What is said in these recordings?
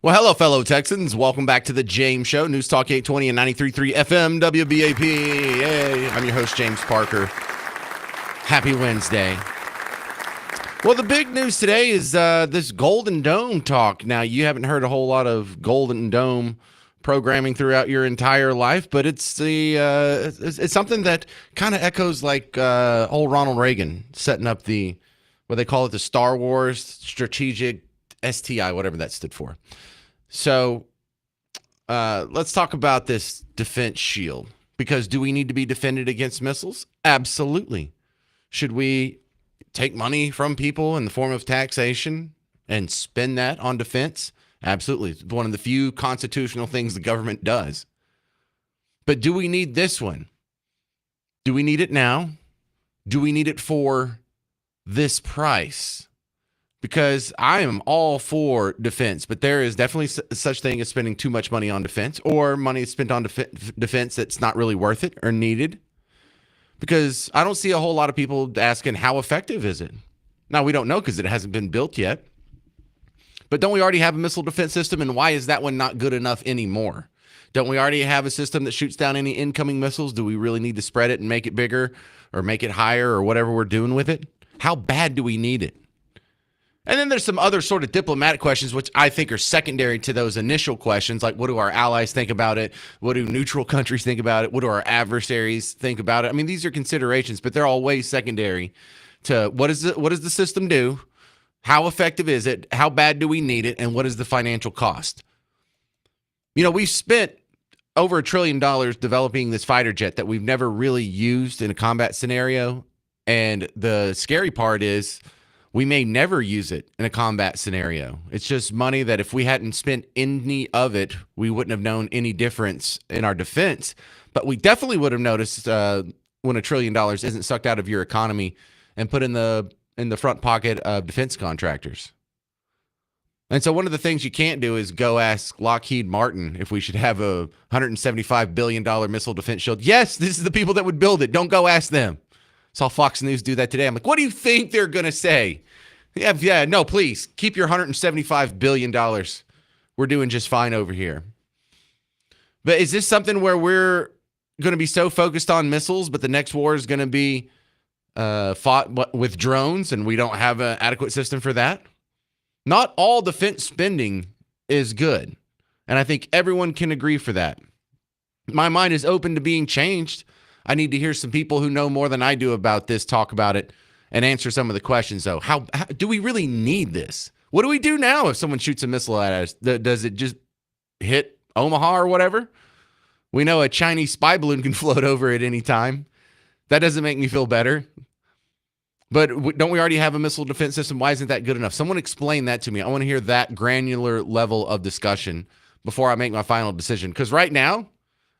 Well, hello, fellow Texans. Welcome back to the James Show, News Talk 820 and 93.3 FM WBAP. Yay. I'm your host, James Parker. Happy Wednesday. Well, the big news today is this Golden Dome talk. Now, you haven't heard a whole lot of Golden Dome programming throughout your entire life, but it's something that kind of echoes like old Ronald Reagan setting up what they call it, the Star Wars Strategic STI, whatever that stood for. So let's talk about this defense shield, because do we need to be defended against missiles? Absolutely. Should we take money from people in the form of taxation and spend that on defense? Absolutely. It's one of the few constitutional things the government does. But do we need this one? Do we need it now? Do we need it for this price? Because I am all for defense, but there is definitely such thing as spending too much money on defense, or money spent on defense that's not really worth it or needed. Because I don't see a whole lot of people asking, how effective is it? Now, we don't know because it hasn't been built yet. But don't we already have a missile defense system, and why is that one not good enough anymore? Don't we already have a system that shoots down any incoming missiles? Do we really need to spread it and make it bigger or make it higher or whatever we're doing with it? How bad do we need it? And then there's some other sort of diplomatic questions, which I think are secondary to those initial questions, like what do our allies think about it? What do neutral countries think about it? What do our adversaries think about it? I mean, these are considerations, but they're all way secondary to what does the system do? How effective is it? How bad do we need it? And what is the financial cost? You know, we've spent over $1 trillion developing this fighter jet that we've never really used in a combat scenario. And the scary part is we may never use it in a combat scenario. It's just money that if we hadn't spent any of it, we wouldn't have known any difference in our defense. But we definitely would have noticed when $1 trillion isn't sucked out of your economy and put in the front pocket of defense contractors. And so one of the things you can't do is go ask Lockheed Martin if we should have a $175 billion missile defense shield. Yes, this is the people that would build it. Don't go ask them. Saw Fox News do that today. I'm like, what do you think they're going to say? Yeah, no, please, keep your $175 billion. We're doing just fine over here. But is this something where we're going to be so focused on missiles, but the next war is going to be fought with drones, and we don't have an adequate system for that? Not all defense spending is good, and I think everyone can agree for that. My mind is open to being changed. I need to hear some people who know more than I do about this talk about it and answer some of the questions, though. How do we really need this? What do we do now if someone shoots a missile at us? Does it just hit Omaha or whatever? We know a Chinese spy balloon can float over at any time. That doesn't make me feel better. But don't we already have a missile defense system? Why isn't that good enough? Someone explain that to me. I want to hear that granular level of discussion before I make my final decision. Because right now,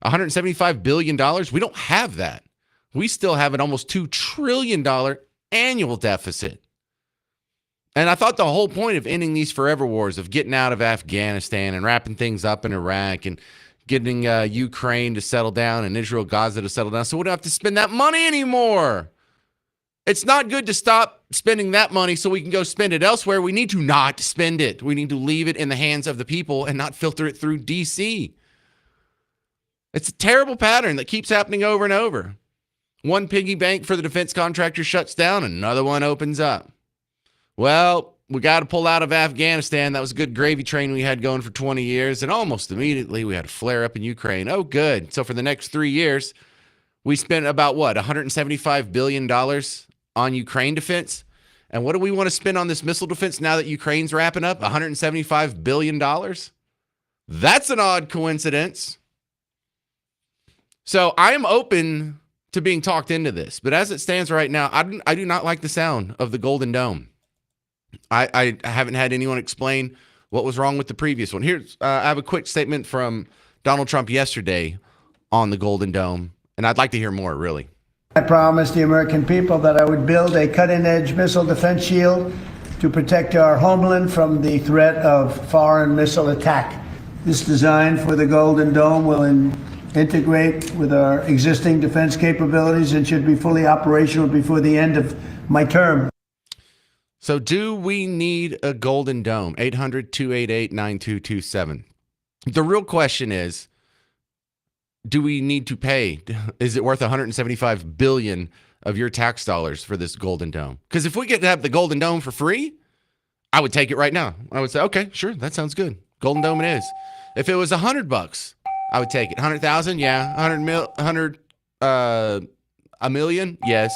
$175 billion, we don't have that. We still have an almost $2 trillion annual deficit. And I thought the whole point of ending these forever wars, of getting out of Afghanistan and wrapping things up in Iraq and getting Ukraine to settle down and Israel, Gaza to settle down, so we don't have to spend that money anymore. It's not good to stop spending that money so we can go spend it elsewhere. We need to not spend it. We need to leave it in the hands of the people and not filter it through D.C. It's a terrible pattern that keeps happening over and over. One piggy bank for the defense contractor shuts down, and another one opens up. Well, we got to pull out of Afghanistan. That was a good gravy train we had going for 20 years, and almost immediately we had a flare up in Ukraine. Oh, good. So for the next 3 years, we spent about, $175 billion on Ukraine defense? And what do we want to spend on this missile defense now that Ukraine's wrapping up? $175 billion? That's an odd coincidence. So I am open to being talked into this, but as it stands right now, I do not like the sound of the Golden Dome. I haven't had anyone explain what was wrong with the previous one. Here's I have a quick statement from Donald Trump yesterday on the Golden Dome, and I'd like to hear more, really. I promised the American people that I would build a cutting-edge missile defense shield to protect our homeland from the threat of foreign missile attack. This design for the Golden Dome will integrate with our existing defense capabilities and should be fully operational before the end of my term. So, do we need a Golden Dome? 800-288-9227. The real question is, do we need to pay? Is it worth 175 billion of your tax dollars for this Golden Dome? Because if we get to have the Golden Dome for free, I would take it right now. I would say, okay, sure, that sounds good. Golden Dome it is. If it was $100, I would take it. 100,000, yeah. 100 a million, yes.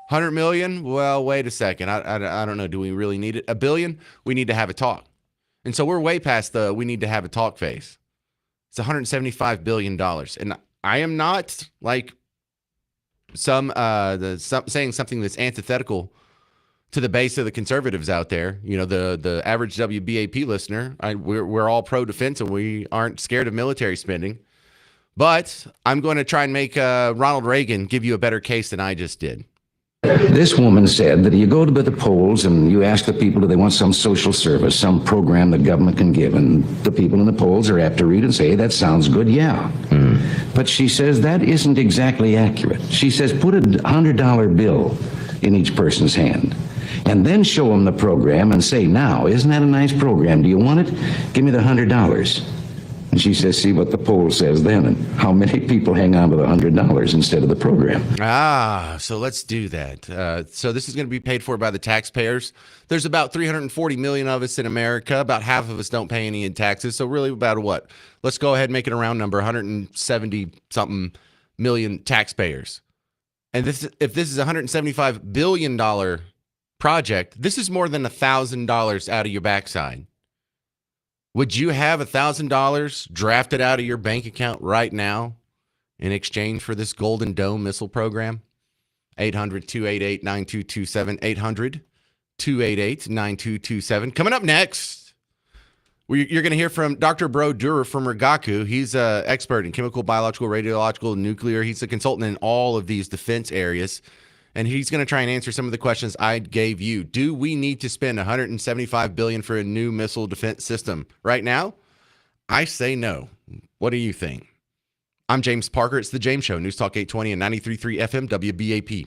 100 million, well, wait a second. I don't know. Do we really need it? A billion, we need to have a talk. And so we're way past the we need to have a talk phase. It's $175 billion. And I am not like saying something that's antithetical to the base of the conservatives out there. You know, the average WBAP listener, we're all pro-defense and we aren't scared of military spending. But I'm going to try and make Ronald Reagan give you a better case than I just did. This woman said that you go to the polls and you ask the people, do they want some social service, some program the government can give? And the people in the polls are apt to read and say, hey, that sounds good, yeah. But she says that isn't exactly accurate. She says put a $100 bill in each person's hand and then show them the program and say, now, isn't that a nice program? Do you want it? Give me the $100. And she says, see what the poll says then, and how many people hang on to the $100 instead of the program. So let's do that. So this is going to be paid for by the taxpayers. There's about 340 million of us in America. About half of us don't pay any in taxes. So really about what? Let's go ahead and make it a round number, 170-something million taxpayers. And if this is a $175 billion project, this is more than $1,000 out of your backside. Would you have $1,000 drafted out of your bank account right now in exchange for this Golden Dome missile program? 800-288-9227. 800-288-9227. Coming up next, you're going to hear from Dr. Bro Durer from Rigaku. He's an expert in chemical, biological, radiological, nuclear. He's a consultant in all of these defense areas. And he's going to try and answer some of the questions I gave you. Do we need to spend $175 billion for a new missile defense system right now? I say no. What do you think? I'm James Parker. It's The James Show, News Talk 820 and 93.3 FM WBAP.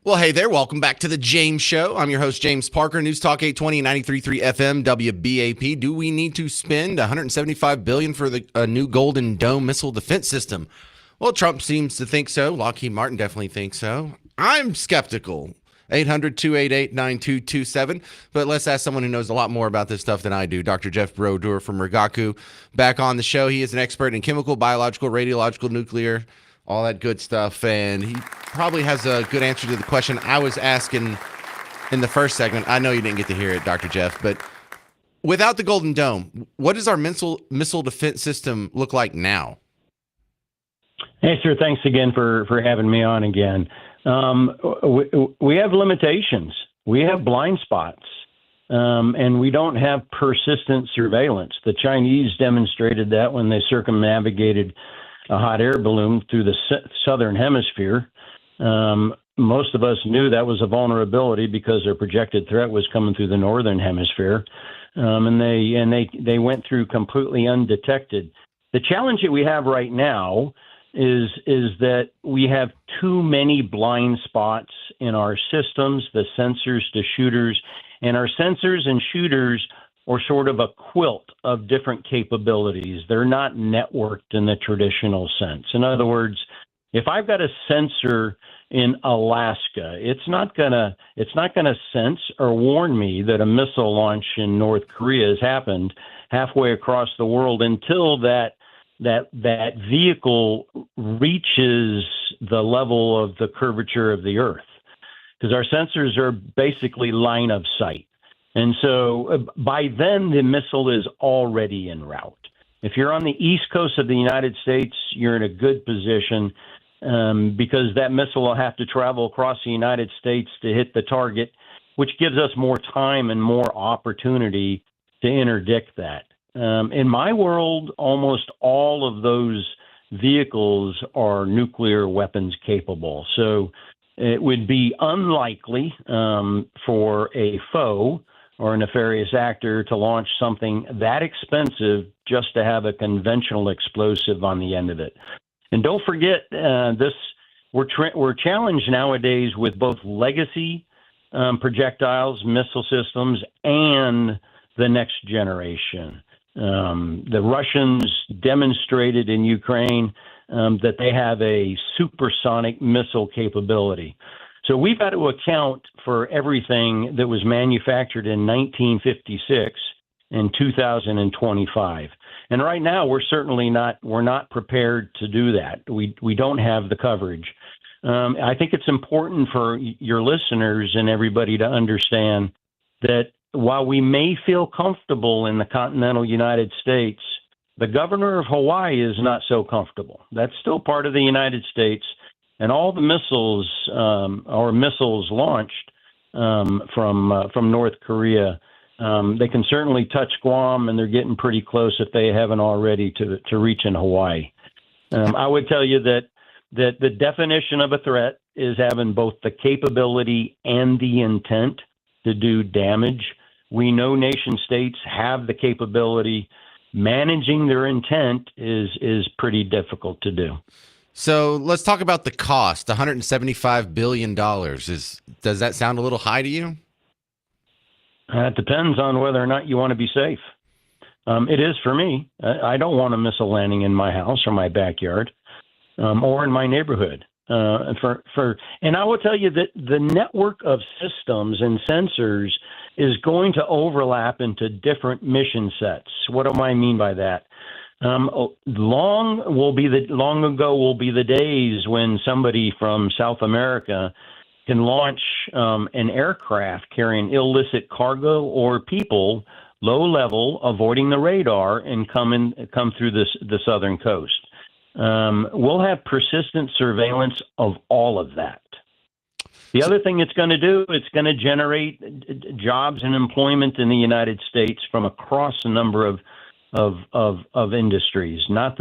Well, hey there. Welcome back to the James Show. I'm your host, James Parker. News Talk 820 and 93.3 FM WBAP. Do we need to spend $175 billion for a new Golden Dome missile defense system? Well, Trump seems to think so. Lockheed Martin definitely thinks so. I'm skeptical. 800-288-9227. But let's ask someone who knows a lot more about this stuff than I do. Dr. Jeff Brodeur from Rigaku back on the show. He is an expert in chemical, biological, radiological, nuclear, all that good stuff. And he probably has a good answer to the question I was asking in the first segment. I know you didn't get to hear it, Dr. Jeff, but without the Golden Dome, what does our missile defense system look like now? Hey, sir, thanks again for having me on again. We have limitations. We have blind spots, and we don't have persistent surveillance. The Chinese demonstrated that when they circumnavigated a hot air balloon through the southern hemisphere. Most of us knew that was a vulnerability because their projected threat was coming through the northern hemisphere, and they went through completely undetected. The challenge that we have right now is that we have too many blind spots in our systems, the sensors, the shooters, and our sensors and shooters are sort of a quilt of different capabilities. They're not networked in the traditional sense. In other words, if I've got a sensor in Alaska, it's not gonna sense or warn me that a missile launch in North Korea has happened halfway across the world until that vehicle reaches the level of the curvature of the Earth, because our sensors are basically line of sight. And so by then, the missile is already en route. If you're on the east coast of the United States, you're in a good position because that missile will have to travel across the United States to hit the target, which gives us more time and more opportunity to interdict that. In my world, almost all of those vehicles are nuclear weapons capable. So it would be unlikely for a foe or a nefarious actor to launch something that expensive just to have a conventional explosive on the end of it. And don't forget, we're challenged nowadays with both legacy projectiles, missile systems, and the next generation. The Russians demonstrated in Ukraine that they have a supersonic missile capability. So we've got to account for everything that was manufactured in 1956 and 2025. And right now, we're not prepared to do that. We don't have the coverage. I think it's important for your listeners and everybody to understand that while we may feel comfortable in the continental United States, the governor of Hawaii is not so comfortable. That's still part of the United States. And all the missiles launched from North Korea, they can certainly touch Guam, and they're getting pretty close if they haven't already to reach in Hawaii. I would tell you that the definition of a threat is having both the capability and the intent to do damage. We know nation states have the capability. Managing their intent is pretty difficult to do. So let's talk about the cost. $175 billion. Does that sound a little high to you? It depends on whether or not you want to be safe. It is for me. I don't want a missile landing in my house or my backyard or in my neighborhood. And I will tell you that the network of systems and sensors is going to overlap into different mission sets. What do I mean by that? Long ago will be the days when somebody from South America can launch an aircraft carrying illicit cargo or people, low level, avoiding the radar, and come through the southern coast. We'll have persistent surveillance of all of that. The other thing it's going to do, it's going to generate jobs and employment in the United States from across a number of industries, not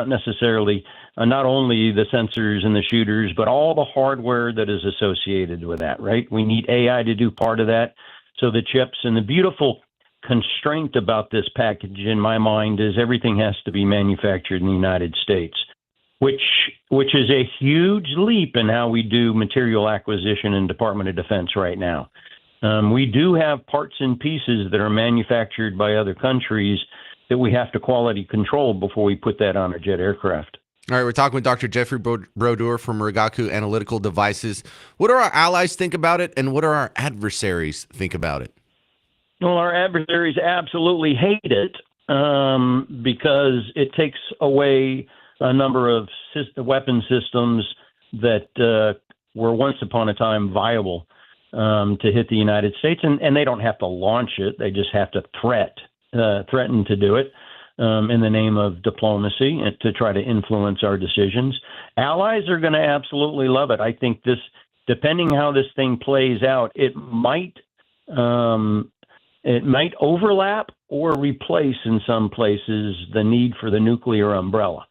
necessarily not only the sensors and the shooters, but all the hardware that is associated with that, right? We need AI to do part of that. So the chips, and the beautiful constraint about this package in my mind is everything has to be manufactured in the United States. which is a huge leap in how we do material acquisition in Department of Defense right now. We do have parts and pieces that are manufactured by other countries that we have to quality control before we put that on a jet aircraft. All right, we're talking with Dr. Jeffrey Brodeur from Rigaku Analytical Devices. What do our allies think about it, and what do our adversaries think about it? Well, our adversaries absolutely hate it because it takes away a number of weapon systems that were once upon a time viable to hit the United States, and they don't have to launch it; they just have to threaten to do it in the name of diplomacy and to try to influence our decisions. Allies are going to absolutely love it. I think this, depending how this thing plays out, it might overlap or replace in some places the need for the nuclear umbrella.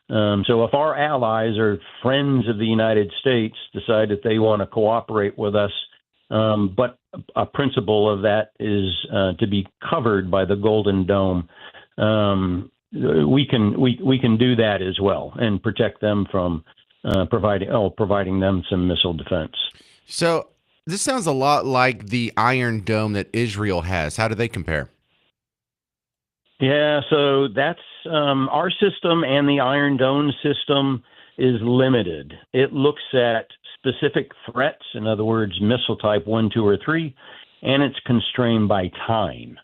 So if our allies or friends of the United States decide that they want to cooperate with us, but a principle of that is to be covered by the Golden Dome, we can do that as well and protect them from providing them some missile defense. So this sounds a lot like the Iron Dome that Israel has. How do they compare? Yeah, so that's our system, and the Iron Dome system is limited. It looks at specific threats, in other words, missile type 1, 2, or 3, and it's constrained by time,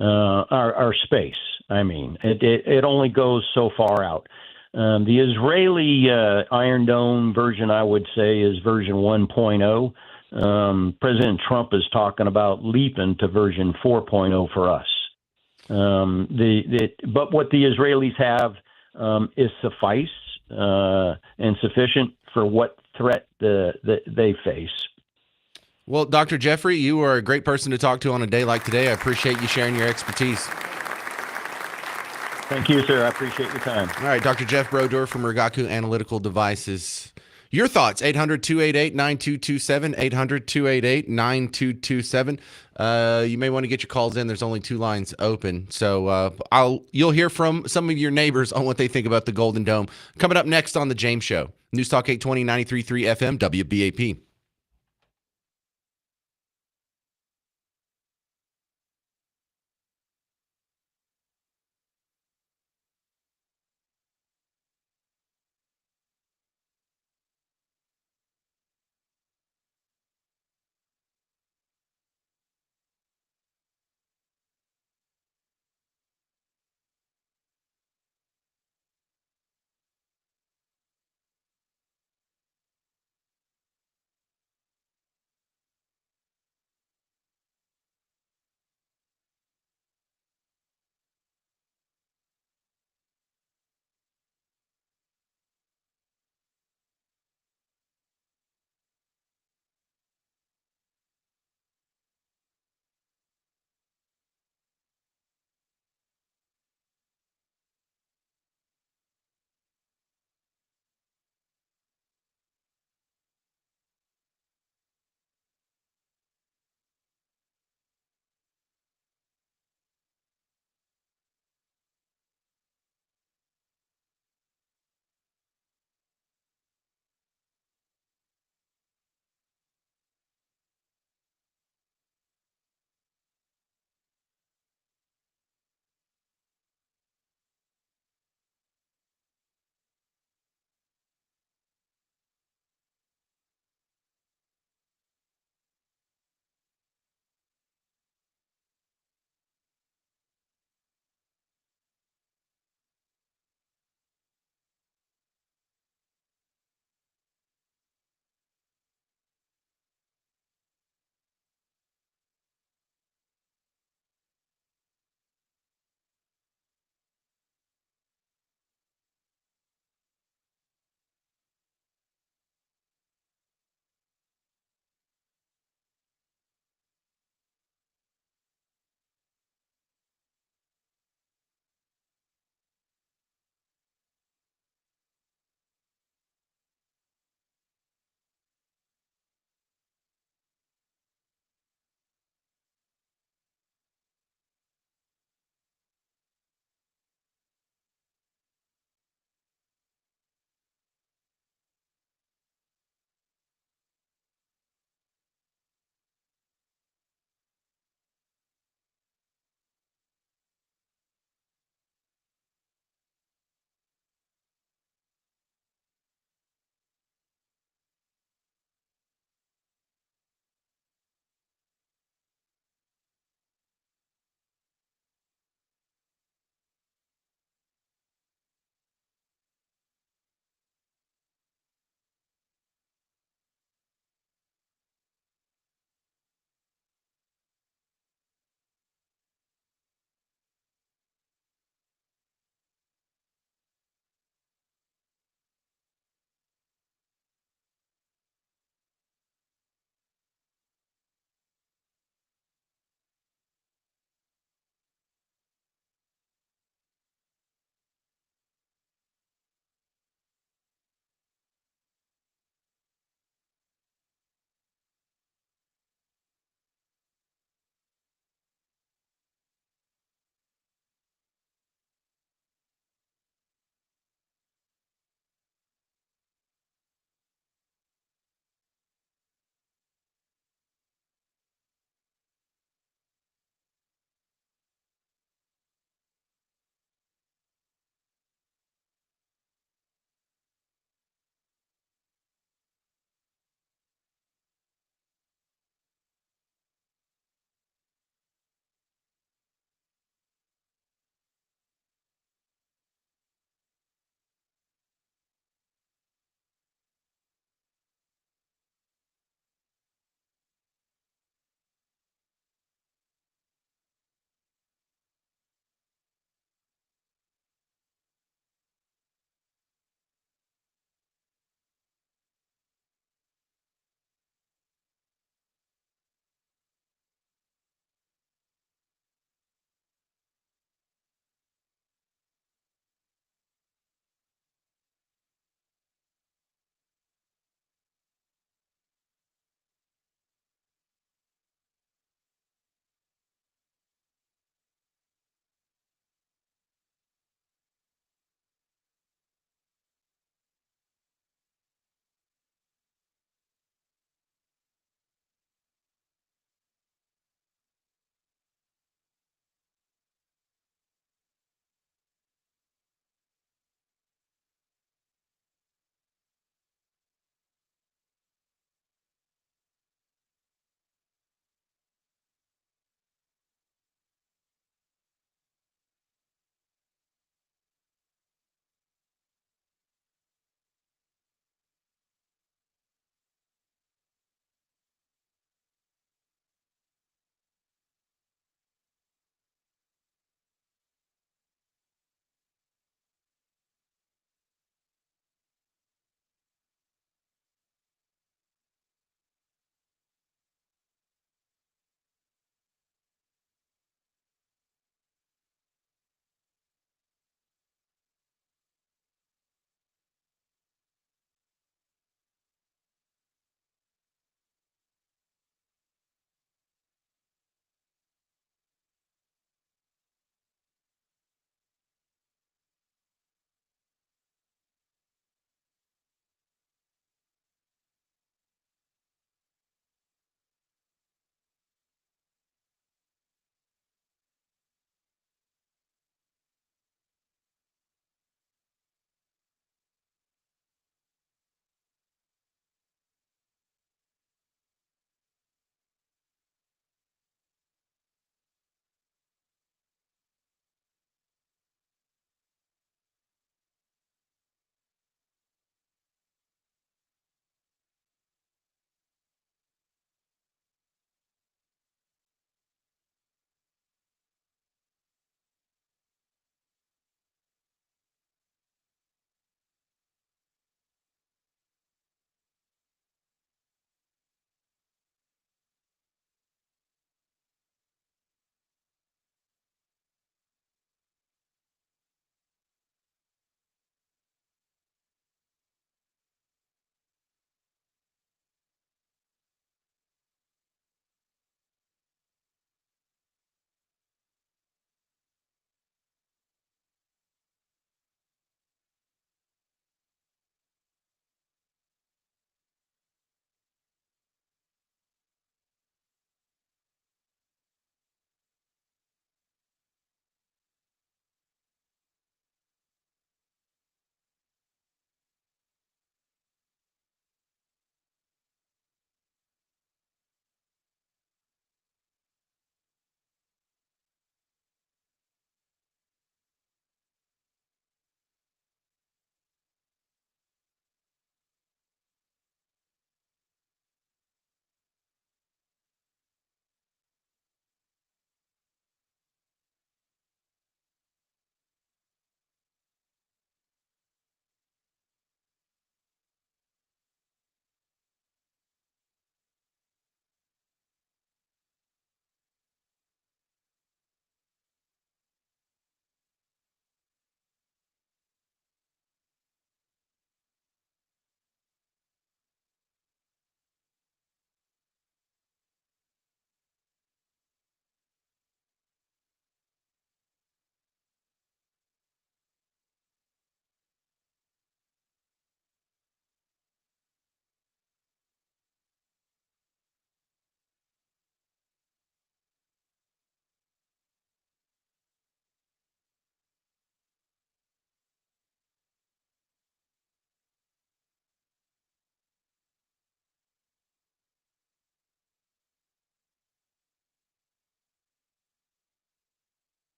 our space. I mean, it only goes so far out. The Israeli Iron Dome version, I would say, is version 1.0. President Trump is talking about leaping to version 4.0 for us. But what the Israelis have is suffice and sufficient for what threat they face. Well, Dr. Jeffrey, you are a great person to talk to on a day like today. I appreciate you sharing your expertise. Thank you, sir. I appreciate your time. All right, Dr. Jeff Brodeur from Rigaku Analytical Devices. Your thoughts, 800-288-9227, 800-288-9227. You may want to get your calls in. There's only 2 lines open. So you'll hear from some of your neighbors on what they think about the Golden Dome. Coming up next on The James Show. News Talk 820, 93.3 FM, WBAP.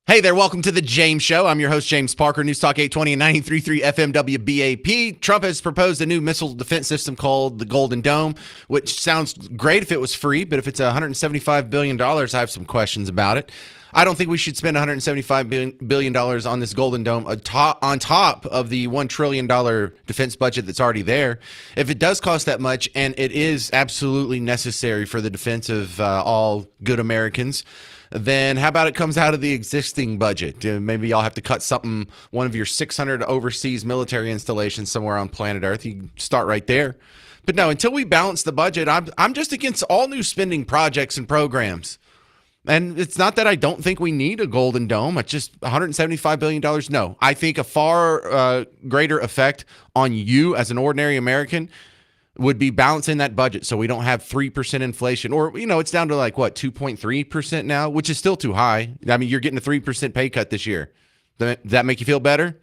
Hey there, welcome to the James Show. I'm your host, James Parker, News Talk 820 and 93.3 FM WBAP. Trump has proposed a new missile defense system called the Golden Dome, which sounds great if it was free, but if it's $175 billion, I have some questions about it. I don't think we should spend $175 billion on this Golden Dome on top of the $1 trillion defense budget that's already there. If it does cost that much, and it is absolutely necessary for the defense of all good Americans, then how about it comes out of the existing budget? Maybe y'all have to cut one of your 600 overseas military installations somewhere on planet Earth. You can start right there. But no, until we balance the budget, I'm just against all new spending projects and programs. And it's not that I don't think we need a Golden Dome. It's just $175 billion. No, I think a far greater effect on you as an ordinary American would be balancing that budget so we don't have 3% inflation. Or, it's down to 2.3% now, which is still too high. I mean, you're getting a 3% pay cut this year. Does that make you feel better?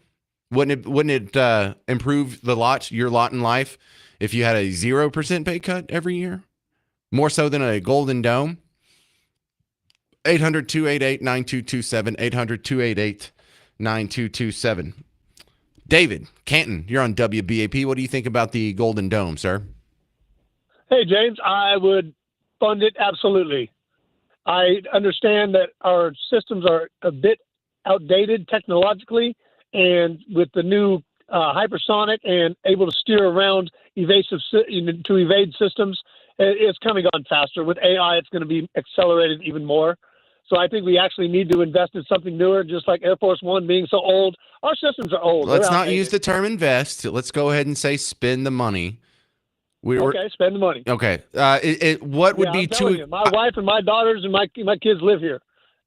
Wouldn't it improve your lot in life if you had a 0% pay cut every year? More so than a Golden Dome? 800-288-9227, 800-288-9227. David Canton, you're on WBAP. What do you think about the Golden Dome, sir? Hey, James, I would fund it absolutely. I understand that our systems are a bit outdated technologically, and with the new hypersonic and able to steer around to evade systems, it's coming on faster. With AI, it's going to be accelerated even more. So I think we actually need to invest in something newer, just like Air Force One being so old. Our systems are old. Let's not use the term invest. Let's go ahead and say spend the money. Okay, spend the money. Okay. What would be too... My wife and my daughters and my kids live here.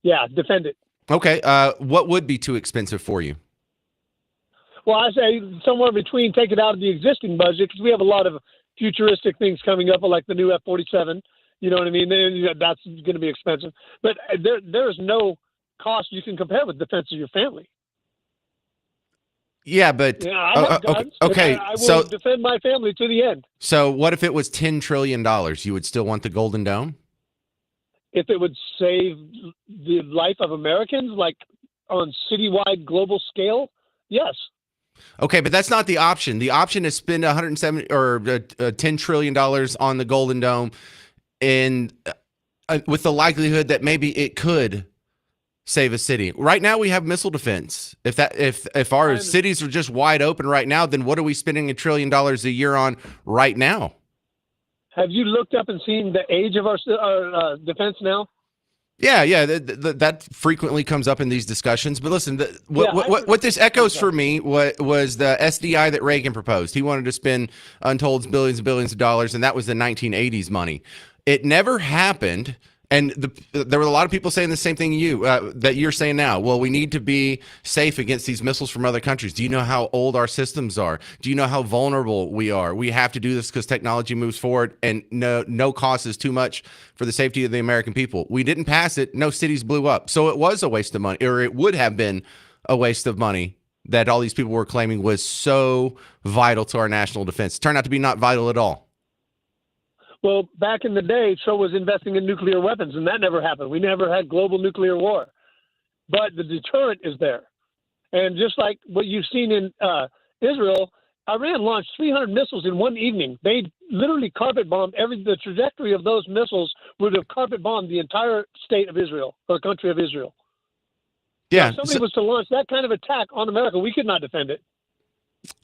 Yeah, defend it. Okay. What would be too expensive for you? Well, I say somewhere between take it out of the existing budget, because we have a lot of futuristic things coming up, like the new F-47. You know what I mean? That's going to be expensive. But there is no cost you can compare with defense of your family. Yeah, but I have guns, okay. I will defend my family to the end. So what if it was $10 trillion? You would still want the Golden Dome? If it would save the life of Americans, like on citywide global scale, yes. Okay, but that's not the option. The option is spend $10 trillion on the Golden Dome, and with the likelihood that maybe it could save a city. Right now we have missile defense. If our cities are just wide open right now, then what are we spending $1 trillion a year on right now? Have you looked up and seen the age of our defense now? Yeah, that frequently comes up in these discussions. But listen, what this echoes for me was the SDI that Reagan proposed. He wanted to spend untold billions and billions of dollars, and that was the 1980s money. It never happened. And there were a lot of people saying the same thing that you're saying now. Well, we need to be safe against these missiles from other countries. Do you know how old our systems are? Do you know how vulnerable we are? We have to do this because technology moves forward, and no cost is too much for the safety of the American people. We didn't pass it. No cities blew up. So it was a waste of money, or it would have been a waste of money that all these people were claiming was so vital to our national defense. It turned out to be not vital at all. Well, back in the day, so was investing in nuclear weapons, and that never happened. We never had global nuclear war. But the deterrent is there. And just like what you've seen in Israel, Iran launched 300 missiles in one evening. They literally carpet bombed the trajectory of those missiles would have carpet bombed the entire state of Israel, or country of Israel. Yeah. If somebody was to launch that kind of attack on America, we could not defend it.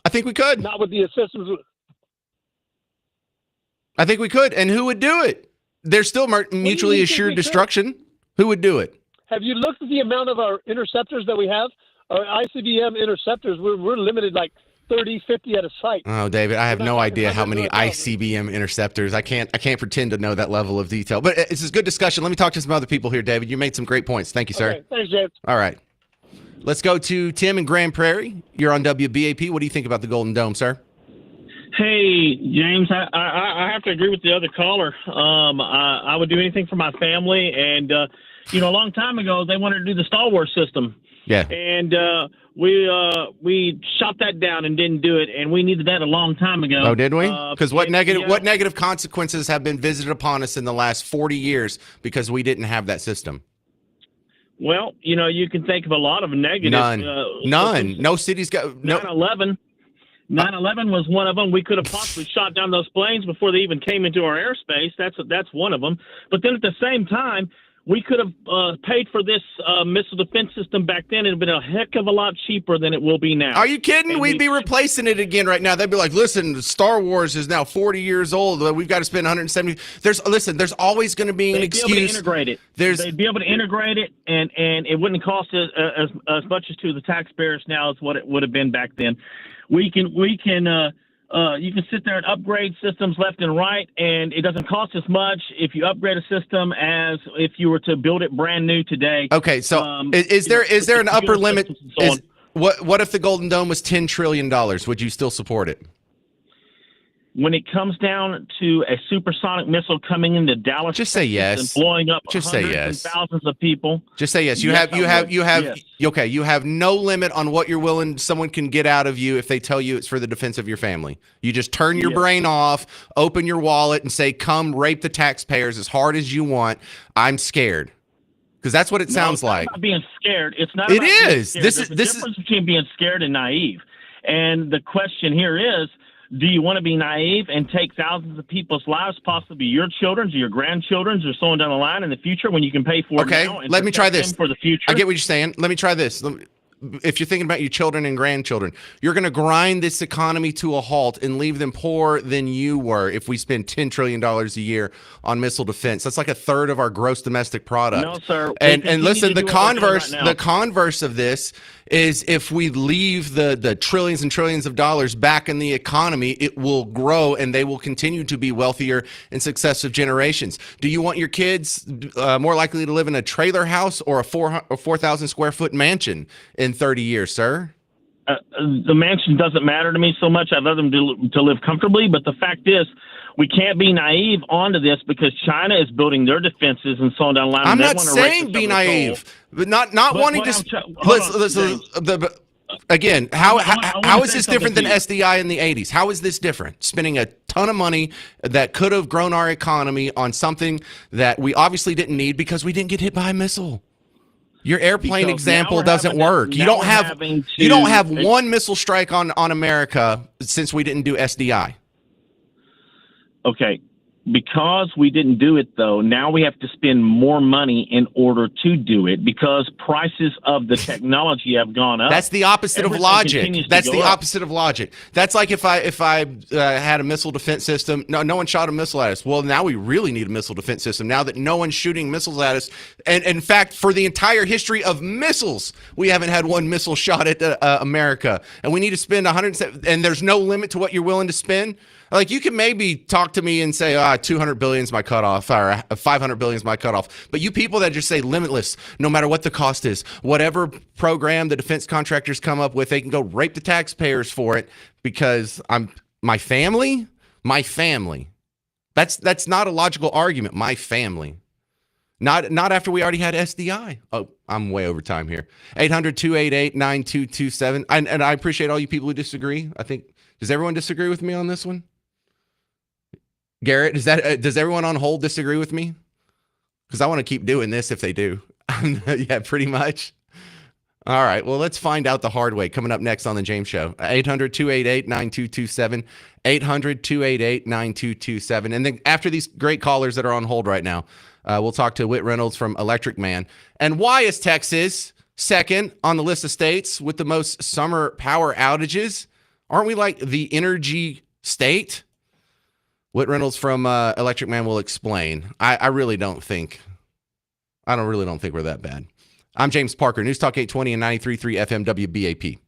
I think we could. Not with the assistance. I think we could. And who would do it? There's still mutually assured destruction. Who would do it? Have you looked at the amount of our interceptors that we have? Our ICBM interceptors, we're limited like 30, 50 at a site. Oh, David, I have no idea how many ICBM interceptors. I can't pretend to know that level of detail. But it's a good discussion. Let me talk to some other people here, David. You made some great points. Thank you, sir. Okay, thanks, James. All right. Let's go to Tim in Grand Prairie. You're on WBAP. What do you think about the Golden Dome, sir? Hey, James, I have to agree with the other caller. I would do anything for my family. And, a long time ago, they wanted to do the Star Wars system. Yeah. And we shot that down and didn't do it, and we needed that a long time ago. Oh, did we? Because what yeah. negative consequences have been visited upon us in the last 40 years because we didn't have that system? Well, you can think of a lot of negative. None. No cities got no. 9/11. 9/11 was one of them. We could have possibly shot down those planes before they even came into our airspace. That's one of them. But then at the same time, we could have paid for this missile defense system back then. It'd been a heck of a lot cheaper than it will be now. Are you kidding? And We'd be replacing it again right now. They'd be like, "Listen, Star Wars is now 40 years old. We've got to spend 170." There's always going to be an excuse. They'd be able to integrate it. They'd be able to integrate it, and it wouldn't cost as much as to the taxpayers now as what it would have been back then. You can sit there and upgrade systems left and right, and it doesn't cost as much if you upgrade a system as if you were to build it brand new today. Okay, so is there an upper limit? What if the Golden Dome was $10 trillion? Would you still support it? When it comes down to a supersonic missile coming into Dallas, just say yes, and blowing up just say yes, and thousands of people. Just say yes. You have okay. You have no limit on what someone can get out of you if they tell you it's for the defense of your family. You just turn your brain off, open your wallet, and say, "Come rape the taxpayers as hard as you want. I'm scared." Because that's what it sounds like. It's not about being scared. It's not. It is. This is. There's a difference between being scared and naive. And the question here is, do you want to be naive and take thousands of people's lives, possibly your children's or your grandchildren's or someone down the line in the future when you can pay for it now? Okay, let me try this for the future. I get what you're saying. Let me try this. If you're thinking about your children and grandchildren, you're going to grind this economy to a halt and leave them poorer than you were if we spend $10 trillion a year on missile defense. That's like a third of our gross domestic product. No, sir. And listen, the converse of this is if we leave the trillions and trillions of dollars back in the economy, it will grow and they will continue to be wealthier in successive generations. Do you want your kids more likely to live in a trailer house or a 4,000 square foot mansion in 30 years, sir? The mansion doesn't matter to me so much. I'd rather them to live comfortably. But the fact is, we can't be naive onto this because China is building their defenses and so on down the line. I'm not saying be naive, but not wanting to. Again, how is this different than SDI in the 80s? How is this different? Spending a ton of money that could have grown our economy on something that we obviously didn't need because we didn't get hit by a missile. Your airplane example doesn't work. You don't have one missile strike on America since we didn't do SDI. Okay. Because we didn't do it, though, now we have to spend more money in order to do it because prices of the technology have gone up. That's the opposite of logic. That's the opposite of logic. That's like if I had a missile defense system. No one shot a missile at us. Well, now we really need a missile defense system. Now that no one's shooting missiles at us, and in fact, for the entire history of missiles, we haven't had one missile shot at America, and we need to spend 107. And there's no limit to what you're willing to spend. Like, you can maybe talk to me and say, 200 billion is my cutoff, or 500 billion is my cutoff. But you people that just say limitless, no matter what the cost is, whatever program the defense contractors come up with, they can go rape the taxpayers for it because my family. That's not a logical argument. My family. Not after we already had SDI. Oh, I'm way over time here. 800-288-9227. And I appreciate all you people who disagree. Does everyone disagree with me on this one? Garrett, does everyone on hold disagree with me? Because I want to keep doing this if they do. Yeah, pretty much. All right, well, let's find out the hard way coming up next on The James Show. 800-288-9227, 800-288-9227. And then after these great callers that are on hold right now, we'll talk to Whit Reynolds from Electric Man. And why is Texas second on the list of states with the most summer power outages? Aren't we like the energy state? Whit Reynolds from Electric Man will explain. I really don't think we're that bad. I'm James Parker, News Talk 820 and 93.3 FM WBAP.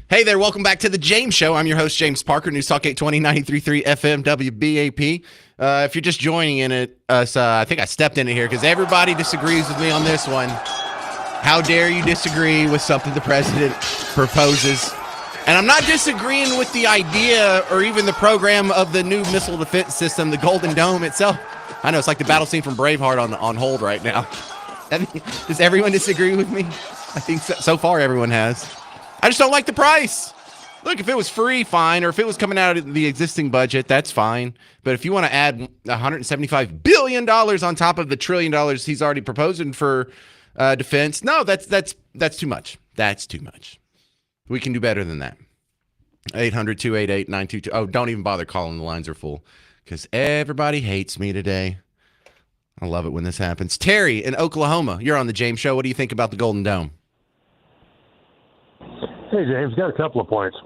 Hey there, welcome back to the James Show. I'm your host, James Parker, News Talk 820, 93.3 FM, WBAP. If you're just joining in us, I think I stepped in it here because everybody disagrees with me on this one. How dare you disagree with something the president proposes? And I'm not disagreeing with the idea or even the program of the new missile defense system, the Golden Dome itself. I know it's like the battle scene from Braveheart on hold right now. Does everyone disagree with me? I think so far everyone has. I just don't like the price. Look, if it was free, fine. Or if it was coming out of the existing budget, that's fine. But if you want to add $175 billion on top of the $1 trillion he's already proposing for defense, no, that's too much. That's too much. We can do better than that. 800-288-922. Oh, don't even bother calling. The lines are full because everybody hates me today. I love it when this happens. Terry in Oklahoma, you're on the James Show. What do you think about the Golden Dome? Hey, James, got a couple of points.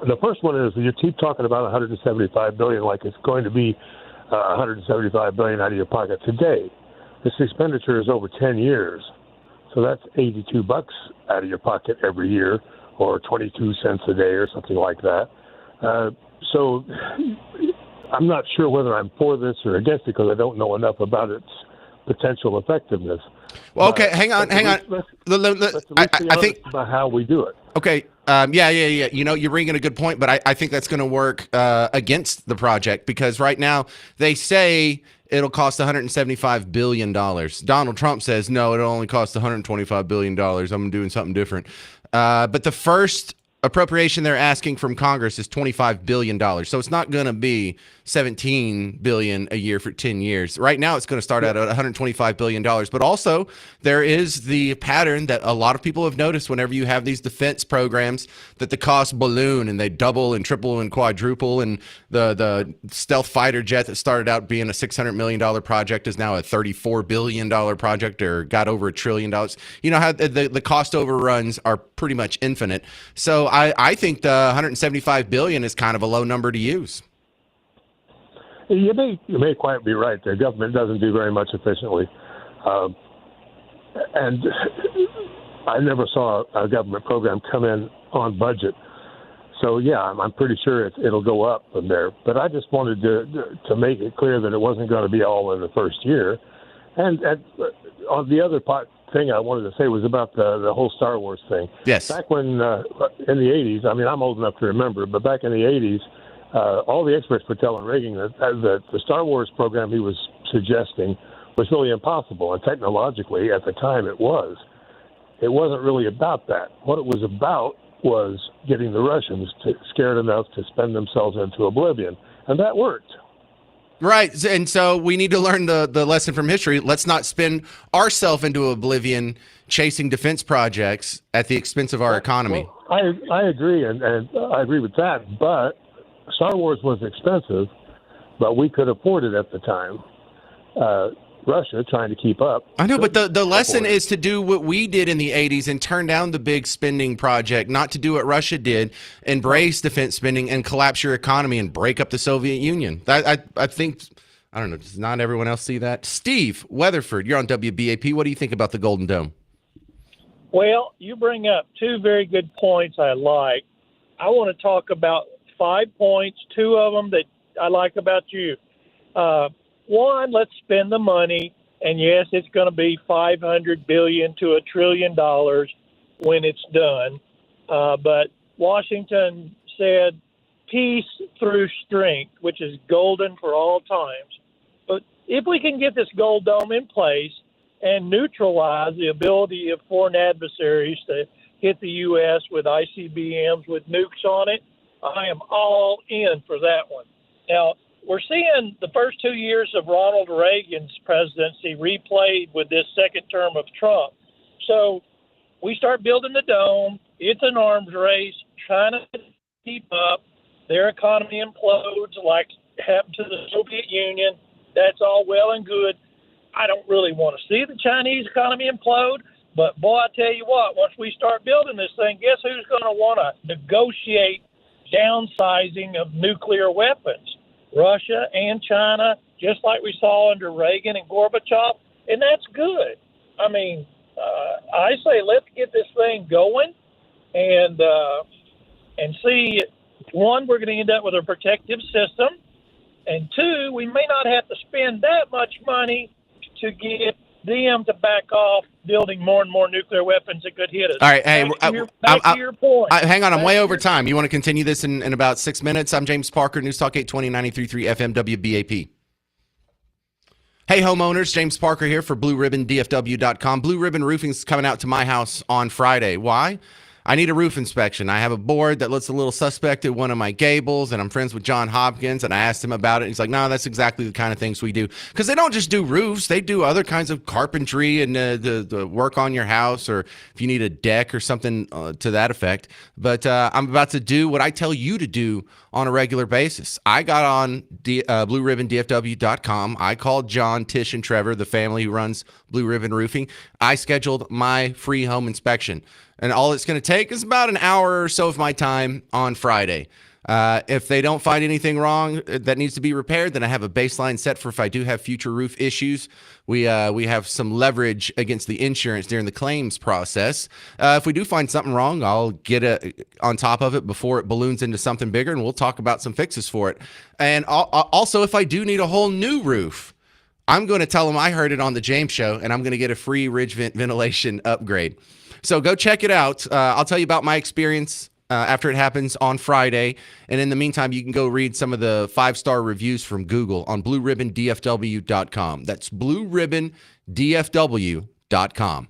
The first one is you keep talking about $175 billion like it's going to be $175 billion out of your pocket today. This expenditure is over 10 years, so that's $82 out of your pocket every year, or 22 cents a day, or something like that. So I'm not sure whether I'm for this or against it because I don't know enough about its potential effectiveness. Well, okay, hang on. I think about how we do it. Okay. Yeah. You know, you're bringing a good point, but I think that's going to work against the project because right now they say it'll cost $175 billion. Donald Trump says, no, it'll only cost $125 billion. I'm doing something different. But the first appropriation they're asking from Congress is $25 billion. So it's not going to be $17 billion a year for 10 years. Right now, it's going to start out at $125 billion. But also, there is the pattern that a lot of people have noticed whenever you have these defense programs that the costs balloon and they double and triple and quadruple. And the stealth fighter jet that started out being a $600 million project is now a $34 billion project or got over $1 trillion. You know how the cost overruns are pretty much infinite. So I think the $175 billion is kind of a low number to use. You may quite be right. The government doesn't do very much efficiently. And I never saw a government program come in on budget. So, yeah, I'm pretty sure it'll go up from there. But I just wanted to make it clear that it wasn't going to be all in the first year. And on the other thing I wanted to say was about the whole Star Wars thing. Yes. Back when, in the 80s, I mean, I'm old enough to remember, but back in the 80s, all the experts were telling Reagan that the Star Wars program he was suggesting was really impossible, and technologically, at the time, it was. It wasn't really about that. What it was about was getting the Russians scared enough to spend themselves into oblivion, and that worked. Right, and so we need to learn the lesson from history. Let's not spin ourselves into oblivion chasing defense projects at the expense of our economy. Well, I agree, and I agree with that, but Star Wars was expensive, but we could afford it at the time. Russia trying to keep up. I know, but the lesson is to do what we did in the 80s and turn down the big spending project, not to do what Russia did, embrace defense spending and collapse your economy and break up the Soviet Union. I think, I don't know, does not everyone else see that? Steve Weatherford, you're on WBAP. What do you think about the Golden Dome? Well, you bring up two very good points I like. I want to talk about 5 points, two of them that I like about you. One, let's spend the money, and yes, it's going to be $500 billion to $1 trillion when it's done. But Washington said peace through strength, which is golden for all times. But if we can get this Gold Dome in place and neutralize the ability of foreign adversaries to hit the U.S. with ICBMs with nukes on it, I am all in for that one. Now, we're seeing the first 2 years of Ronald Reagan's presidency replayed with this second term of Trump. So we start building the dome. It's an arms race, trying to keep up. Their economy implodes like happened to the Soviet Union. That's all well and good. I don't really want to see the Chinese economy implode. But, boy, I tell you what, once we start building this thing, guess who's going to want to negotiate downsizing of nuclear weapons? Russia and China, just like we saw under Reagan and Gorbachev, and that's good. I mean, I say let's get this thing going, and and see, one, we're going to end up with a protective system, and two, we may not have to spend that much money to get them to back off building more and more nuclear weapons that could hit us. All right, hey, back to your point. Hang on, I'm way over time. You want to continue this in about 6 minutes? I'm James Parker, News Talk 820, 93.3 FM WBAP. Hey, homeowners, James Parker here for BlueRibbonDFW.com. Blue Ribbon Roofing's coming out to my house on Friday. Why? I need a roof inspection. I have a board that looks a little suspect at one of my gables, and I'm friends with John Hopkins, and I asked him about it. He's like, no, that's exactly the kind of things we do. Because they don't just do roofs. They do other kinds of carpentry and the work on your house, or if you need a deck or something to that effect. But I'm about to do what I tell you to do on a regular basis. I got on BlueRibbonDFW.com. I called John, Tish, and Trevor, the family who runs Blue Ribbon Roofing. I scheduled my free home inspection. And all it's going to take is about an hour or so of my time on Friday. If they don't find anything wrong that needs to be repaired, then I have a baseline set for if I do have future roof issues. We have some leverage against the insurance during the claims process. If we do find something wrong, I'll get on top of it before it balloons into something bigger, and we'll talk about some fixes for it. And also, if I do need a whole new roof, I'm going to tell them I heard it on the James Show, and I'm going to get a free ridge ventilation upgrade. So go check it out. I'll tell you about my experience after it happens on Friday. And in the meantime, you can go read some of the 5-star reviews from Google on BlueRibbonDFW.com. That's BlueRibbonDFW.com.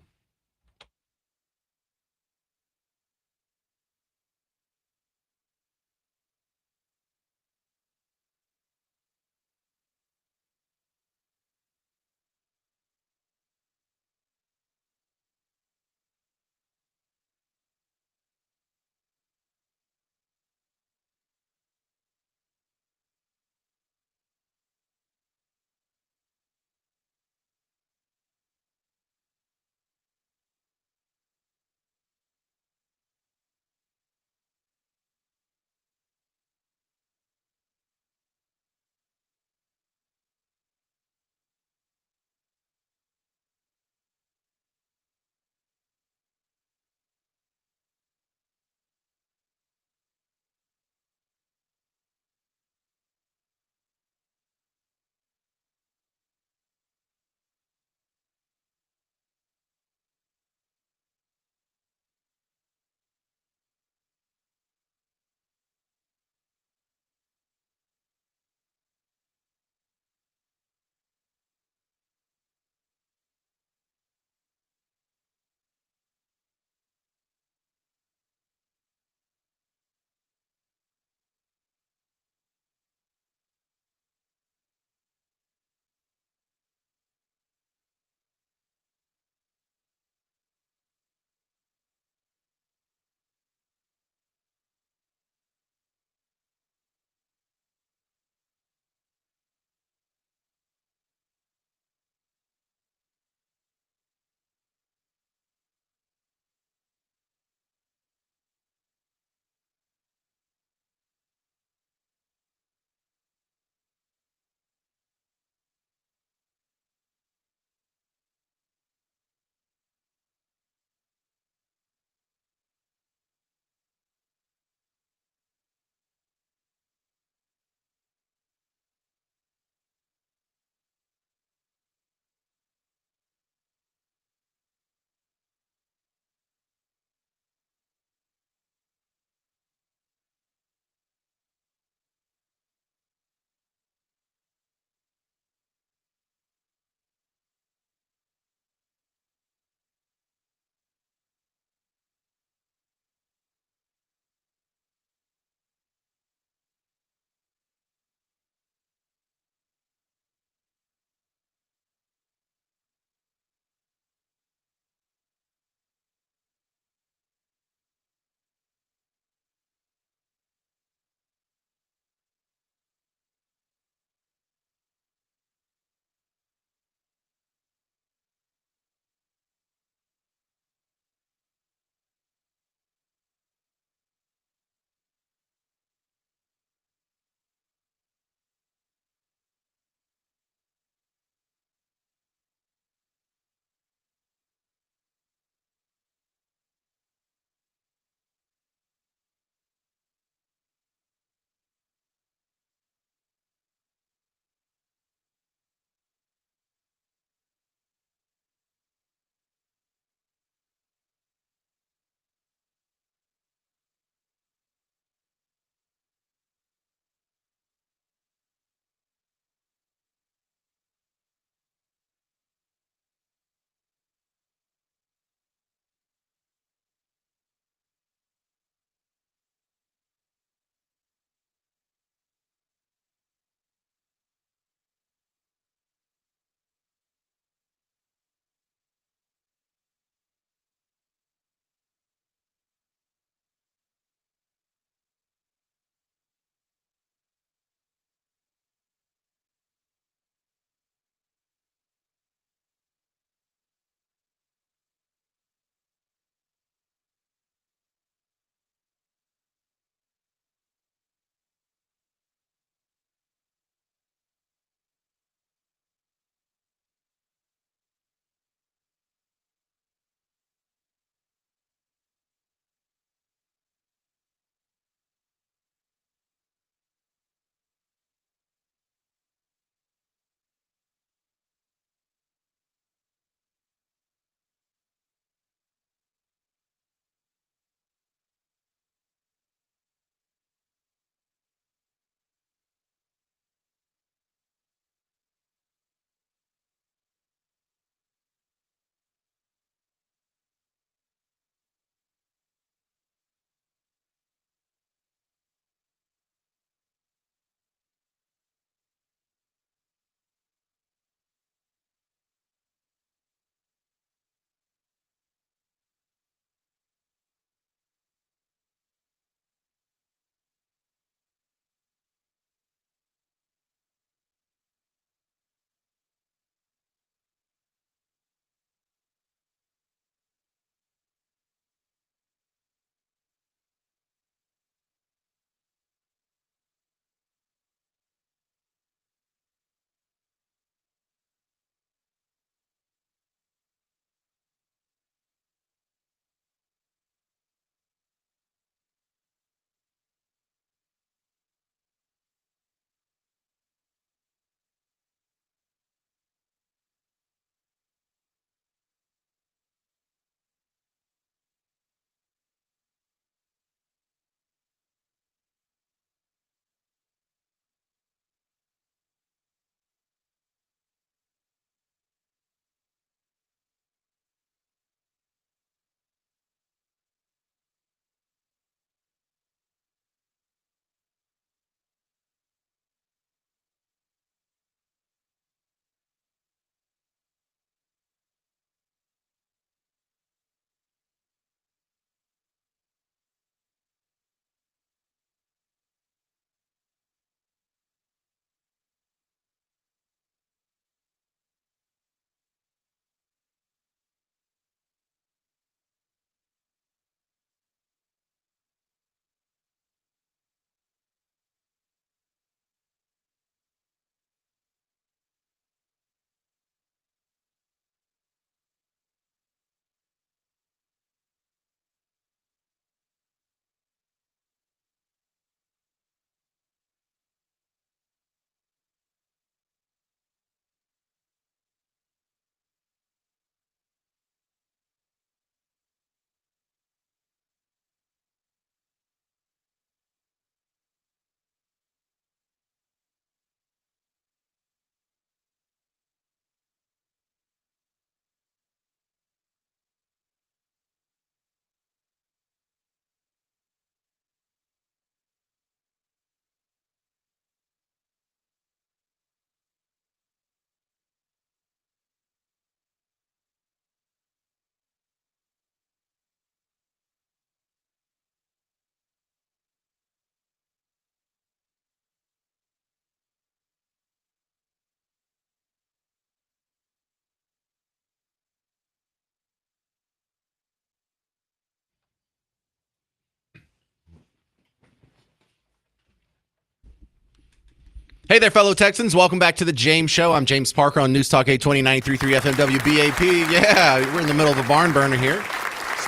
Hey there, fellow Texans. Welcome back to the James Show. I'm James Parker on News Talk 820 93.3 FM WBAP. Yeah, we're in the middle of a barn burner here.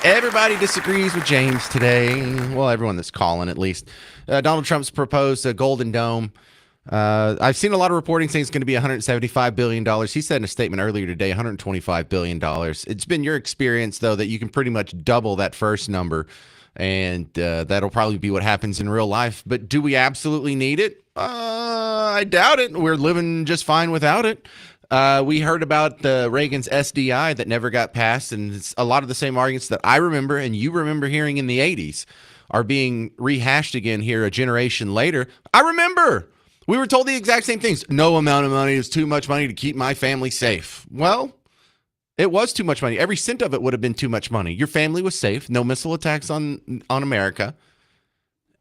Everybody disagrees with James today. Well, everyone that's calling, at least. Donald Trump's proposed a Golden Dome. I've seen a lot of reporting saying it's going to be $175 billion. He said in a statement earlier today, $125 billion. It's been your experience, though, that you can pretty much double that first number, and that'll probably be what happens in real life. But do we absolutely need it? I doubt it. We're living just fine without it. We heard about Reagan's SDI that never got passed, and it's a lot of the same arguments that I remember and you remember hearing in the 80s are being rehashed again here a generation later. I remember. We were told the exact same things. No amount of money is too much money to keep my family safe. Well, it was too much money. Every cent of it would have been too much money. Your family was safe. No missile attacks on America.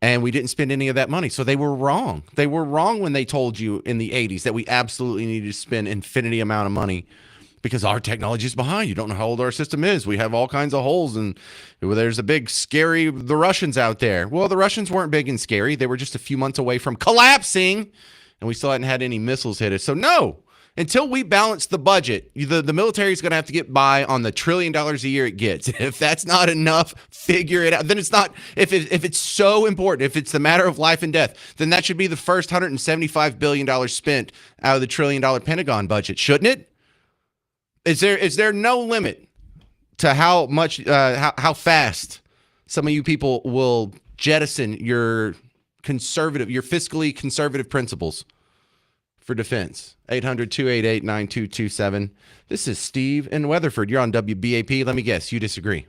And we didn't spend any of that money. So they were wrong. They were wrong when they told you in the 80s that we absolutely needed to spend infinity amount of money because our technology is behind. You don't know how old our system is. We have all kinds of holes, and there's a big, scary, the Russians out there. Well, the Russians weren't big and scary. They were just a few months away from collapsing, and we still hadn't had any missiles hit us. So no, until we balance the budget, the military is going to have to get by on the $1 trillion a year it gets. If that's not enough, figure it out. Then it's not. If it's so important, if it's the matter of life and death, then that should be the first $175 billion spent out of the $1 trillion Pentagon budget, shouldn't it? Is there no limit to how much how fast some of you people will jettison your fiscally conservative principles for defense? 800-288-9227. This is Steve in Weatherford. You're on WBAP. Let me guess, you disagree.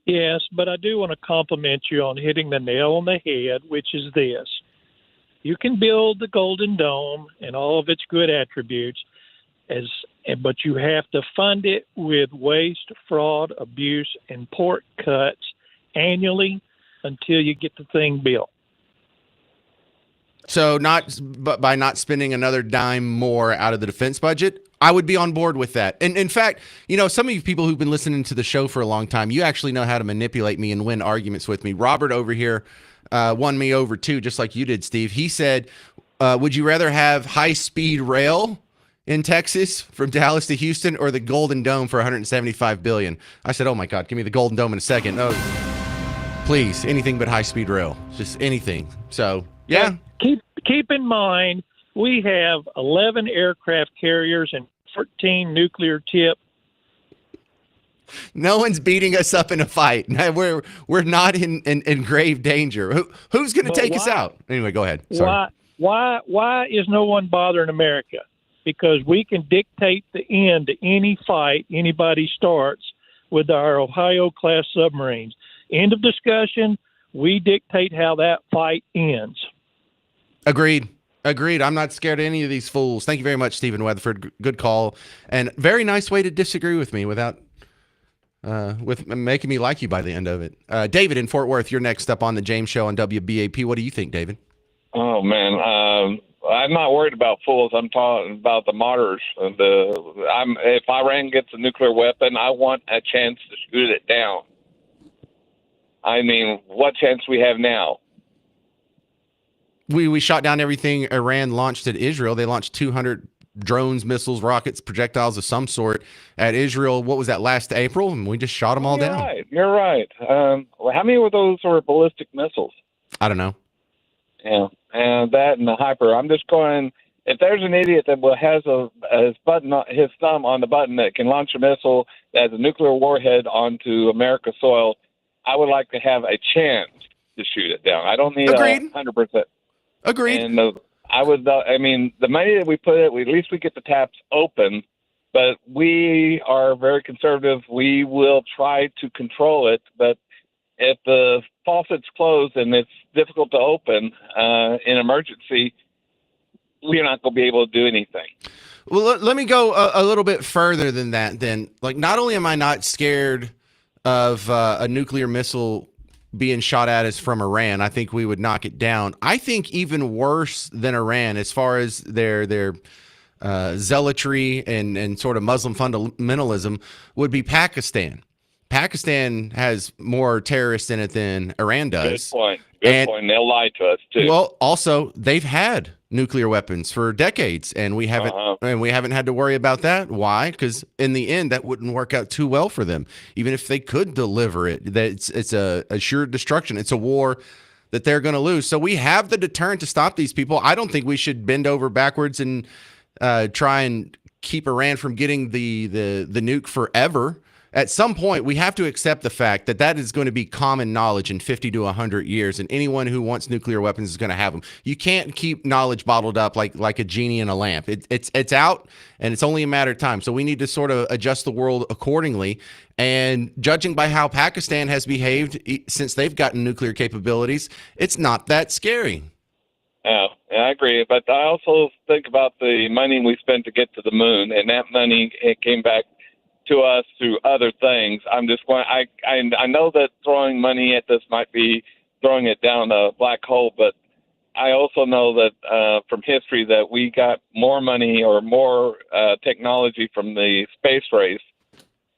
Yes, but I do want to compliment you on hitting the nail on the head, which is this. You can build the Golden Dome and all of its good attributes, but you have to fund it with waste, fraud, abuse, and pork cuts annually until you get the thing built. So by not spending another dime more out of the defense budget, I would be on board with that. And in fact, some of you people who've been listening to the show for a long time, you actually know how to manipulate me and win arguments with me. Robert over here won me over too, just like you did, Steve. He said, would you rather have high-speed rail in Texas from Dallas to Houston or the Golden Dome for $175 billion? I said, oh my God, give me the Golden Dome in a second. No, please, anything but high-speed rail, just anything. So, yeah. Keep in mind, we have 11 aircraft carriers and 14 nuclear tipped. No one's beating us up in a fight. We're not in grave danger. Who's going to take us out? Anyway, go ahead. Sorry. Why is no one bothering America? Because we can dictate the end to any fight anybody starts with our Ohio-class submarines. End of discussion. We dictate how that fight ends. Agreed. I'm not scared of any of these fools. Thank you very much, Stephen Weatherford. Good call. And very nice way to disagree with me without with making me like you by the end of it. David in Fort Worth, you're next up on the James Show on WBAP. What do you think, David? Oh, man. I'm not worried about fools. I'm talking about the martyrs. If Iran gets a nuclear weapon, I want a chance to shoot it down. I mean, what chance we have now? We shot down everything Iran launched at Israel. They launched 200 drones, missiles, rockets, projectiles of some sort at Israel. What was that, last April? And we just shot them all down. You're right. How many of those were ballistic missiles? I don't know. Yeah, and that and the hyper. I'm just going, if there's an idiot that has his thumb on the button that can launch a missile that has a nuclear warhead onto America's soil, I would like to have a chance to shoot it down. I don't need 100%. Agreed. And the money that we put at least we get the taps open, but we are very conservative. We will try to control it, but if the faucet's closed and it's difficult to open in emergency, we're not going to be able to do anything. Well, let me go a little bit further than that then. Like, not only am I not scared of a nuclear missile being shot at us from Iran, I think we would knock it down. I think even worse than Iran, as far as their zealotry and sort of Muslim fundamentalism, would be Pakistan. Pakistan has more terrorists in it than Iran does. Good point. Good point. They'll lie to us too. Well, also they've had nuclear weapons for decades, and we haven't had to worry about that. Why? Because in the end, that wouldn't work out too well for them. Even if they could deliver it, that it's a assured destruction. It's a war that they're going to lose. So we have the deterrent to stop these people. I don't think we should bend over backwards and try and keep Iran from getting the nuke forever. At some point, we have to accept the fact that that is going to be common knowledge in 50 to 100 years, and anyone who wants nuclear weapons is going to have them. You can't keep knowledge bottled up like a genie in a lamp. It's out, and it's only a matter of time. So we need to sort of adjust the world accordingly. And judging by how Pakistan has behaved since they've gotten nuclear capabilities, it's not that scary. Yeah, I agree. But I also think about the money we spent to get to the moon, and that money it came back to us through other things. I'm just going. I know that throwing money at this might be throwing it down a black hole, but I also know that from history that we got more money or more technology from the space race.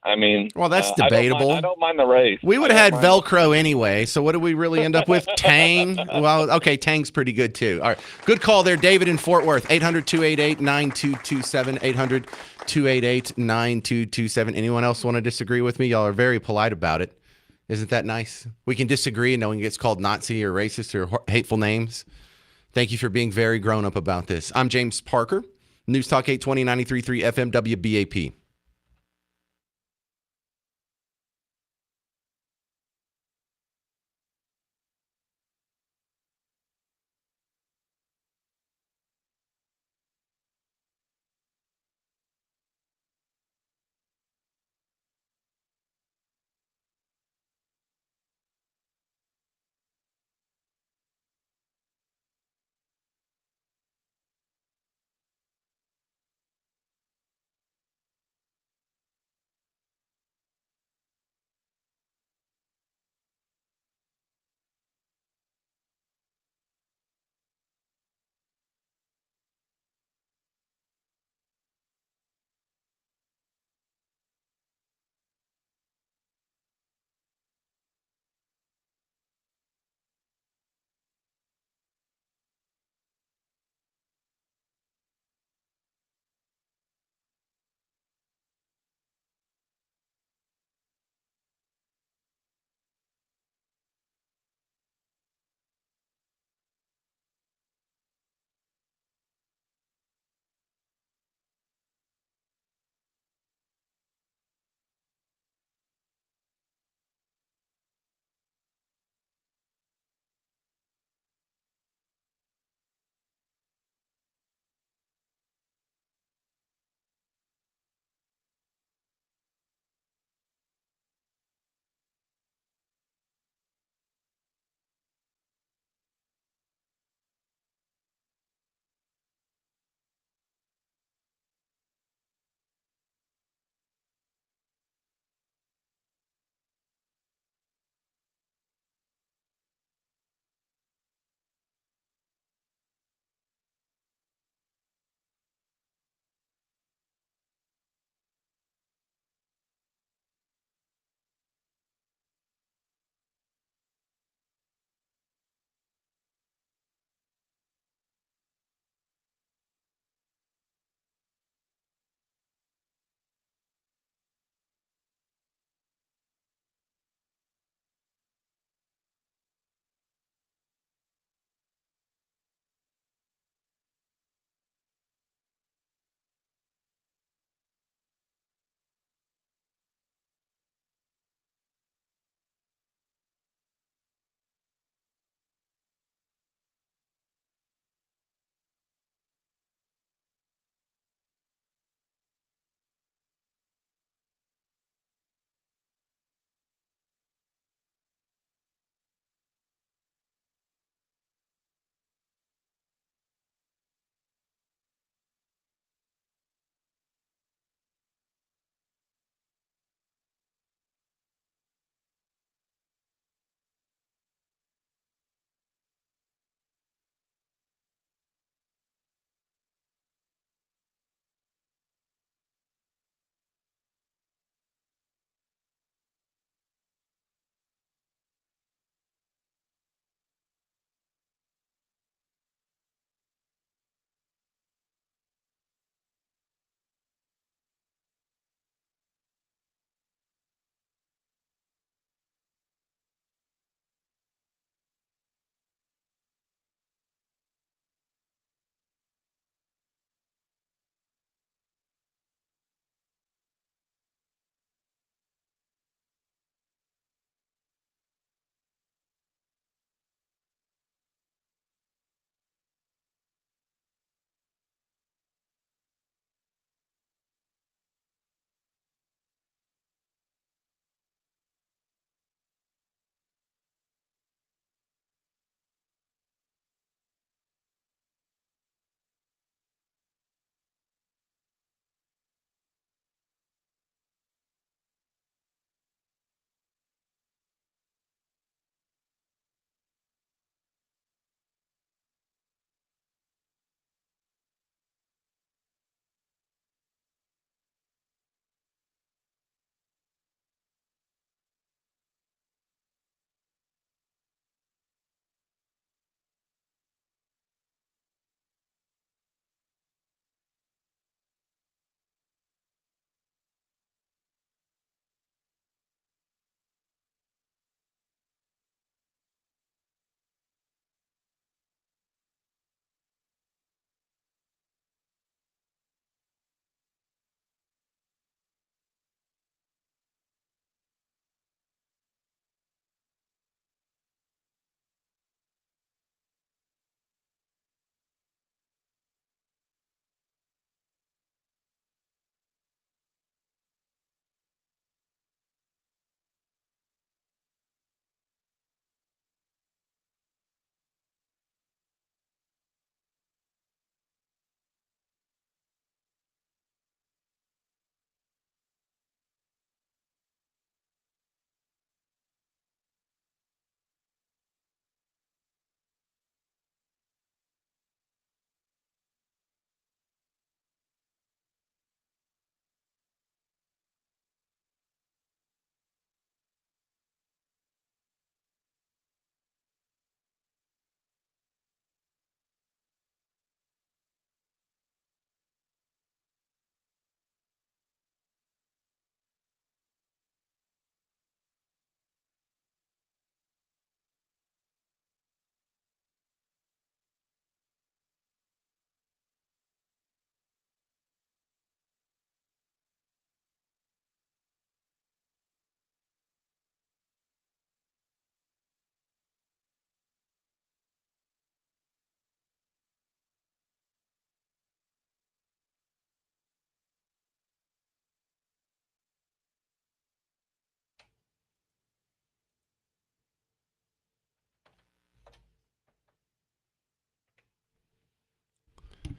I mean, well, that's debatable. I don't mind the race. We would have had Velcro anyway. So what do we really end up with? Tang? Well, okay, Tang's pretty good too. All right. Good call there, David in Fort Worth. 800-288-9227. 800-288-9227. Anyone else want to disagree with me? Y'all are very polite about it. Isn't that nice? We can disagree and no one gets called Nazi or racist or hateful names. Thank you for being very grown up about this. I'm James Parker. News Talk 820 93.3 FM WBAP.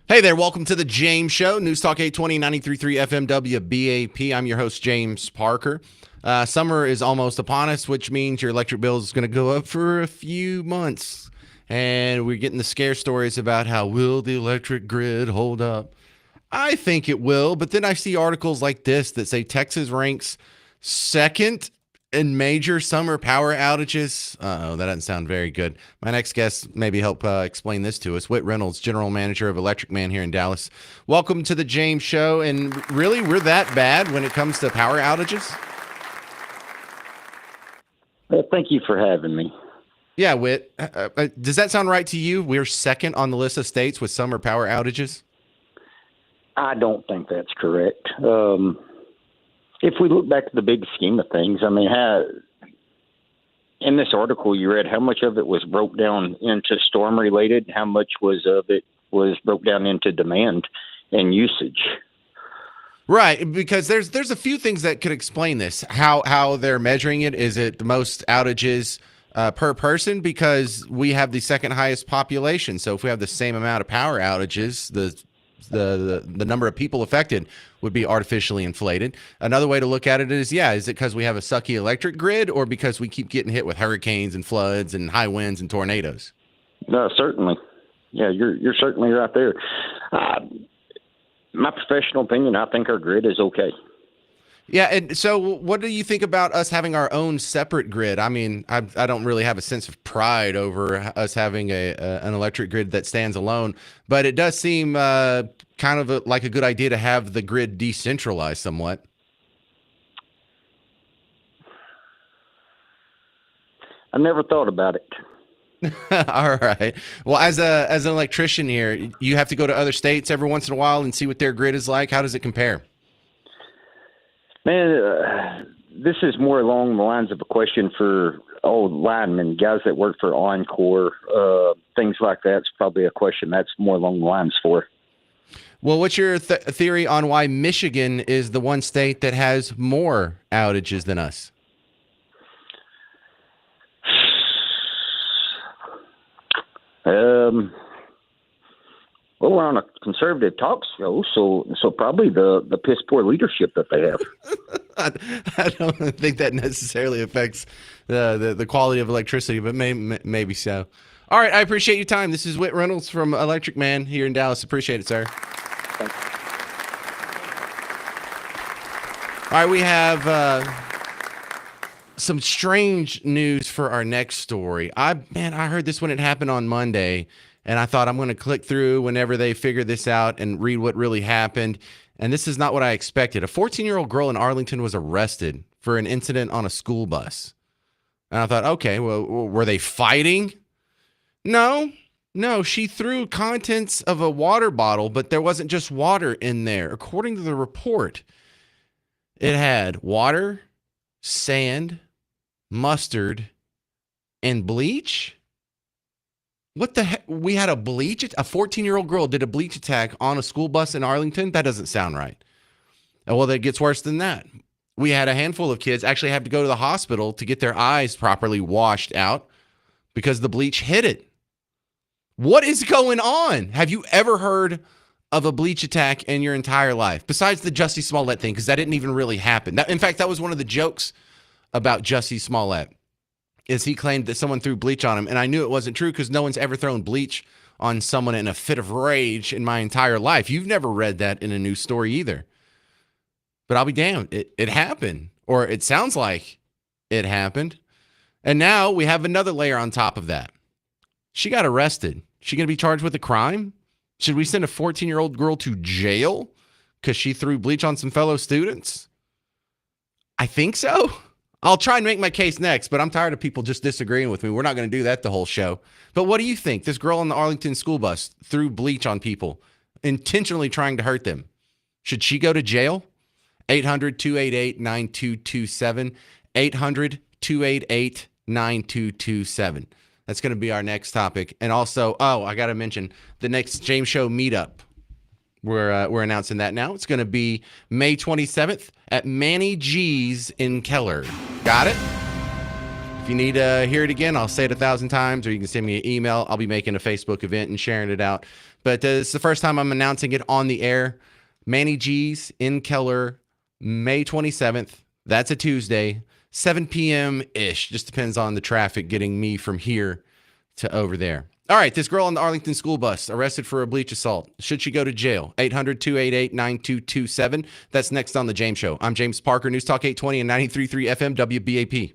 Hey there, welcome to the James Show, News Talk 820, 93.3 FM WBAP. I'm your host, James Parker. Summer is almost upon us, which means your electric bill is going to go up for a few months. And we're getting the scare stories about how will the electric grid hold up? I think it will, but then I see articles like this that say Texas ranks second in major summer power outages. Uh-oh, that doesn't sound very good. My next guest maybe help explain this to us. Whit Reynolds, General Manager of Electric Man here in Dallas. Welcome to the James Show. And really, we're that bad when it comes to power outages? Thank you for having me. Yeah, Whit. Does that sound right to you? We're second on the list of states with summer power outages? I don't think that's correct. If we look back at the big scheme of things, I mean, in this article you read, how much of it was broke down into storm related? How much of it was broke down into demand and usage? Right, because there's a few things that could explain this. How they're measuring it. Is it the most outages per person? Because we have the second highest population. So if we have the same amount of power outages, the number of people affected would be artificially inflated. Another way to look at it is it because we have a sucky electric grid, or because we keep getting hit with hurricanes and floods and high winds and tornadoes? No, certainly. Yeah, you're certainly right there. My professional opinion, I think our grid is okay. Yeah, and so what do you think about us having our own separate grid? I mean, I don't really have a sense of pride over us having an electric grid that stands alone, but it does seem kind of like a good idea to have the grid decentralized somewhat. I never thought about it. All right. Well, as an electrician here, you have to go to other states every once in a while and see what their grid is like. How does it compare? Man, this is more along the lines of a question for old linemen, guys that work for Encore, things like that. It's probably a question that's more along the lines for. Well, what's your theory on why Michigan is the one state that has more outages than us? Well, we're on a conservative talk show, so probably the piss poor leadership that they have. I don't think that necessarily affects the quality of electricity, but maybe so. All right, I appreciate your time. This is Whit Reynolds from Electric Man here in Dallas. Appreciate it, sir. Thanks. All right, we have some strange news for our next story. I heard this when it happened on Monday, and I thought I'm going to click through whenever they figure this out and read what really happened. And this is not what I expected. A 14-year-old girl in Arlington was arrested for an incident on a school bus. And I thought, okay, well, were they fighting? No, she threw contents of a water bottle, but there wasn't just water in there. According to the report, it had water, sand, mustard, and bleach. What the heck? We had a 14-year-old girl did a bleach attack on a school bus in Arlington? That doesn't sound right. Well, that gets worse than that. We had a handful of kids actually have to go to the hospital to get their eyes properly washed out because the bleach hit it. What is going on? Have you ever heard of a bleach attack in your entire life? Besides the Jussie Smollett thing, because that didn't even really happen. In fact, that was one of the jokes about Jussie Smollett, is he claimed that someone threw bleach on him. And I knew it wasn't true because no one's ever thrown bleach on someone in a fit of rage in my entire life. You've never read that in a news story either. But I'll be damned. It happened, or it sounds like it happened. And now we have another layer on top of that. She got arrested. She going to be charged with a crime? Should we send a 14-year-old girl to jail because she threw bleach on some fellow students? I think so. I'll try and make my case next, but I'm tired of people just disagreeing with me. We're not going to do that the whole show. But what do you think? This girl on the Arlington school bus threw bleach on people, intentionally trying to hurt them. Should she go to jail? 800-288-9227. 800-288-9227. That's going to be our next topic. And also, I got to mention the next James Show meetup. We're announcing that now. It's going to be May 27th at Manny G's in Keller. Got it? If you need to hear it again, I'll say it 1,000 times, or you can send me an email. I'll be making a Facebook event and sharing it out. But it's the first time I'm announcing it on the air. Manny G's in Keller, May 27th. That's a Tuesday, 7 p.m.-ish. Just depends on the traffic getting me from here to over there. All right, this girl on the Arlington school bus arrested for a bleach assault. Should she go to jail? 800-288-9227. That's next on The James Show. I'm James Parker, News Talk 820 and 93.3 FM WBAP.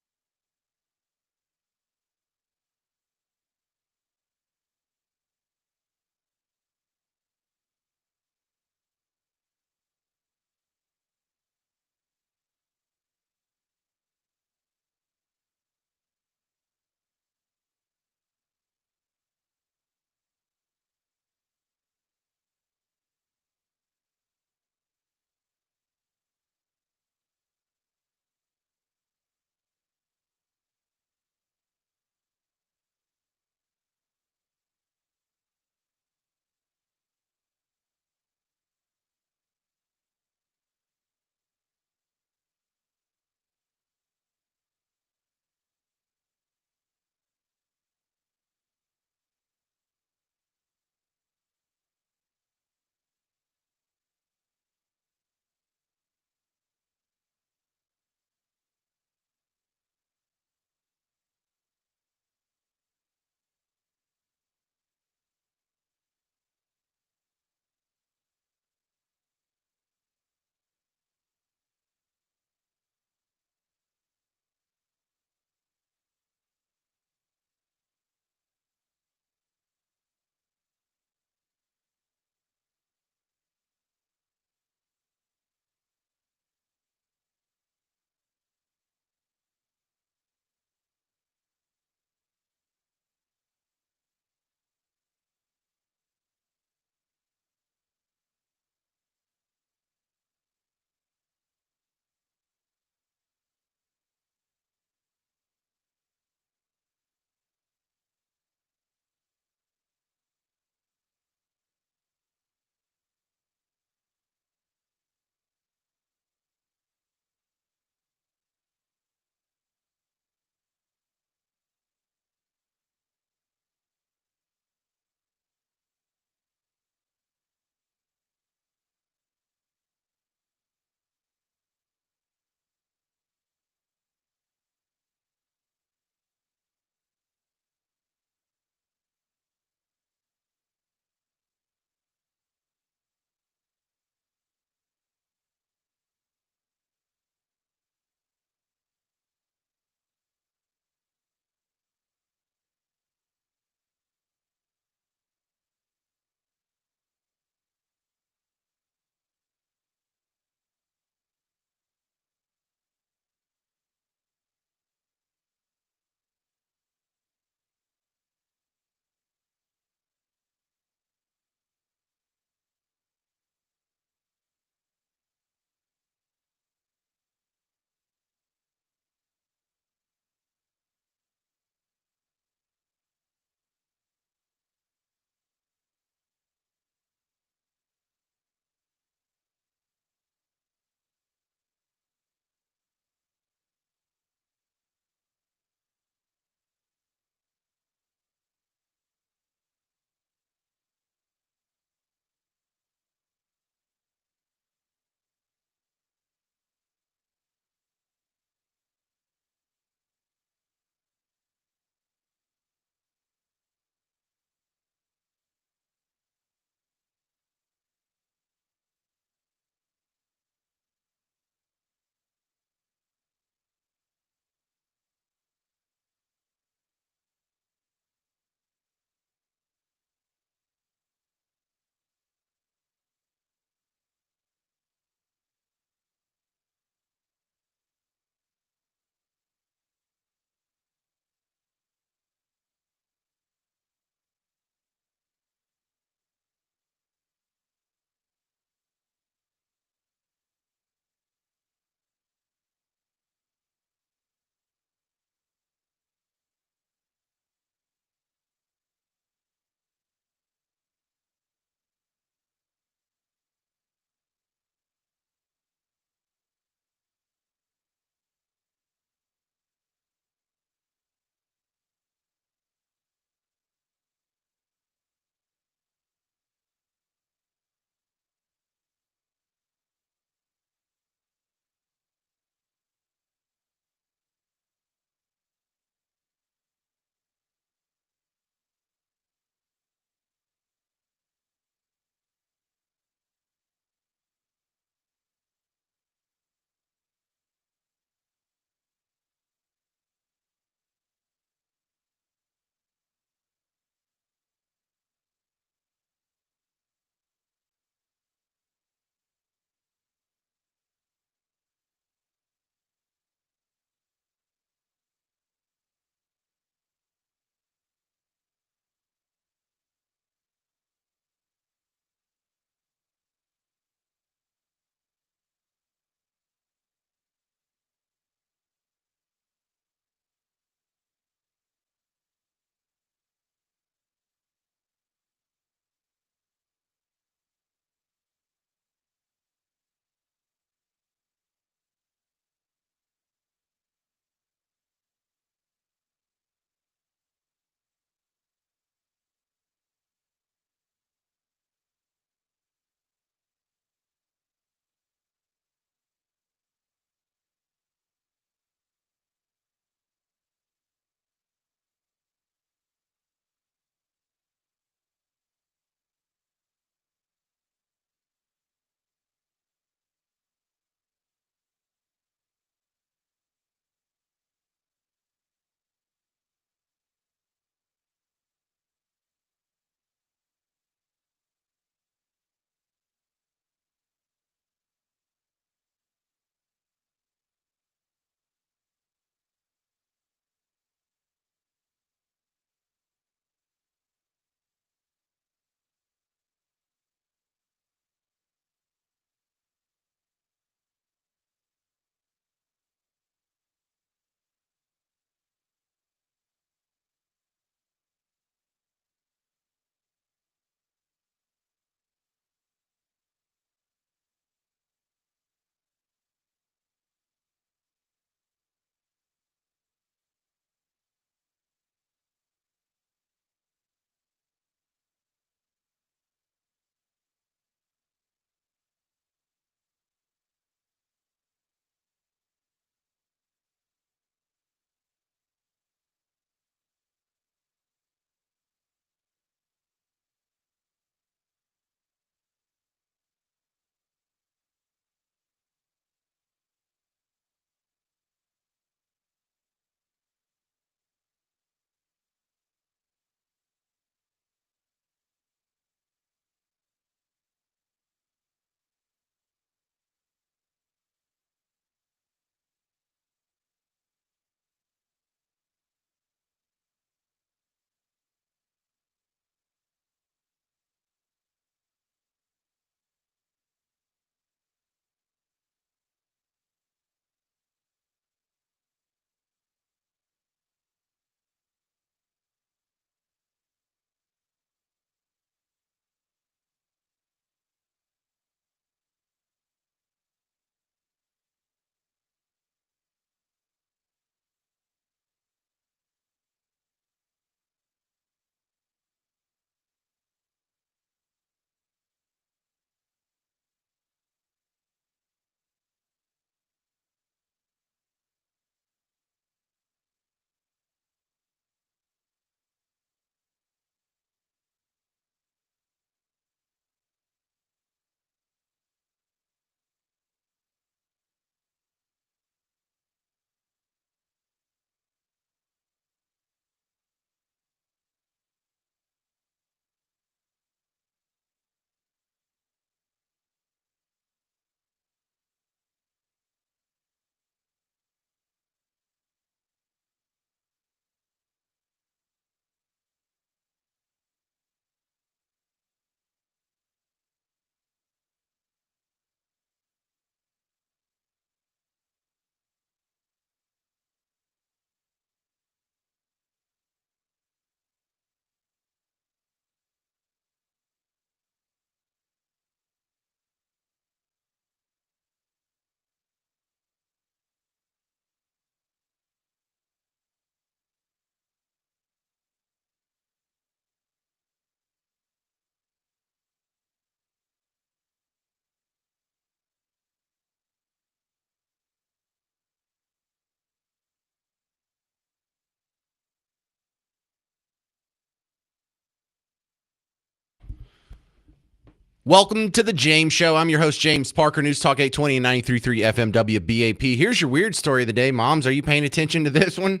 Welcome to the James Show. I'm your host, James Parker, News Talk 820 and 93.3 FM WBAP. Here's your weird story of the day. Moms, are you paying attention to this one?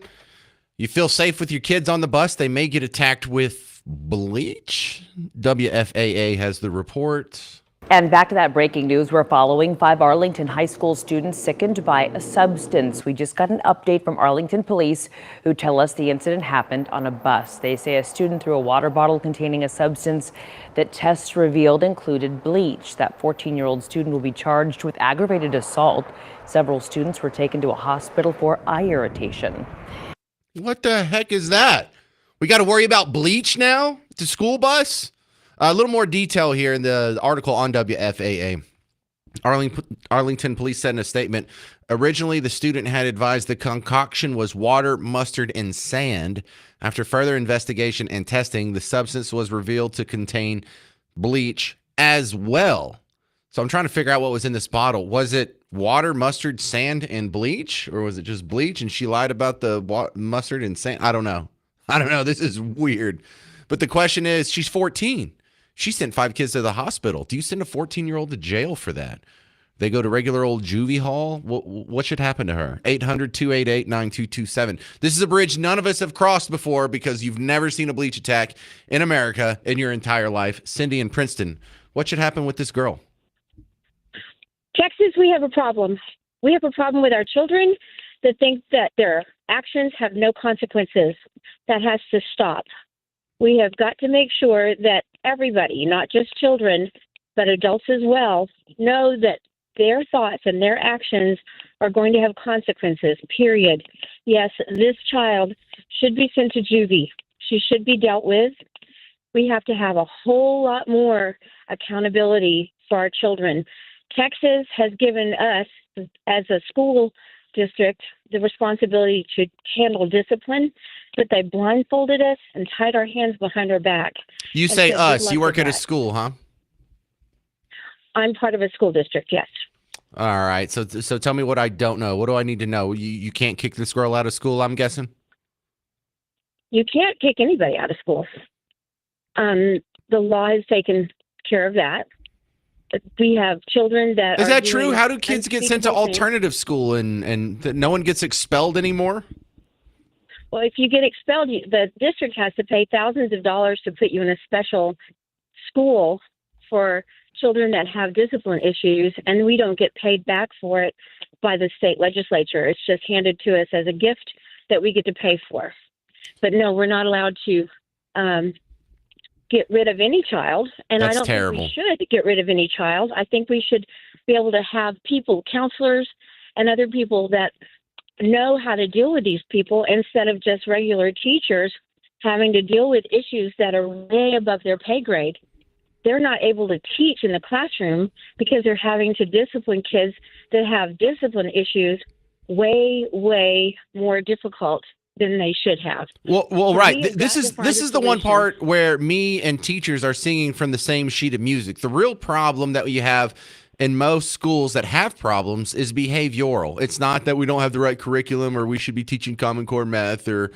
You feel safe with your kids on the bus? They may get attacked with bleach. WFAA has the report. And back to that breaking news, we're following 5 Arlington high school students sickened by a substance. We just got an update from Arlington police who tell us the incident happened on a bus. They say a student threw a water bottle containing a substance that tests revealed included bleach. That 14-year-old student will be charged with aggravated assault. Several students were taken to a hospital for eye irritation. What the heck is that? We got to worry about bleach now? The school bus? A little more detail here in the article on WFAA. Arlington police said in a statement, originally the student had advised the concoction was water, mustard, and sand. After further investigation and testing, the substance was revealed to contain bleach as well. So I'm trying to figure out what was in this bottle. Was it water, mustard, sand, and bleach? Or was it just bleach and she lied about the mustard and sand? I don't know. This is weird. But the question is, she's 14. She sent 5 kids to the hospital. Do you send a 14-year-old to jail for that? They go to regular old juvie hall? What should happen to her? 800-288-9227. This is a bridge none of us have crossed before because you've never seen a bleach attack in America in your entire life. Cindy in Princeton, what should happen with this girl? Texas, we have a problem. We have a problem with our children that think that their actions have no consequences. That has to stop. We have got to make sure that everybody, not just children, but adults as well, know that their thoughts and their actions are going to have consequences, period. Yes, this child should be sent to juvie. She should be dealt with. We have to have a whole lot more accountability for our children. Texas has given us, as a school district, the responsibility to handle discipline, but they blindfolded us and tied our hands behind our back. You say us. You work at a school, huh? I'm part of a school district, yes. All right. So tell me what I don't know. What do I need to know? You can't kick this girl out of school, I'm guessing? You can't kick anybody out of school. The law has taken care of that. We have children that Is that true? How do kids get sent to alternative school and no one gets expelled anymore? Well, if you get expelled, the district has to pay thousands of dollars to put you in a special school for children that have discipline issues, and we don't get paid back for it by the state legislature. It's just handed to us as a gift that we get to pay for. But no, we're not allowed to get rid of any child, and That's I don't terrible. think we should get rid of any child. I think we should be able to have people, counselors, and other people that know how to deal with these people instead of just regular teachers having to deal with issues that are way above their pay grade. They're not able to teach in the classroom because they're having to discipline kids that have discipline issues way, way more difficult than they should have. Well, right. This is the one part where me and teachers are singing from the same sheet of music. The real problem that you have in most schools that have problems is behavioral. It's not that we don't have the right curriculum or we should be teaching Common Core math or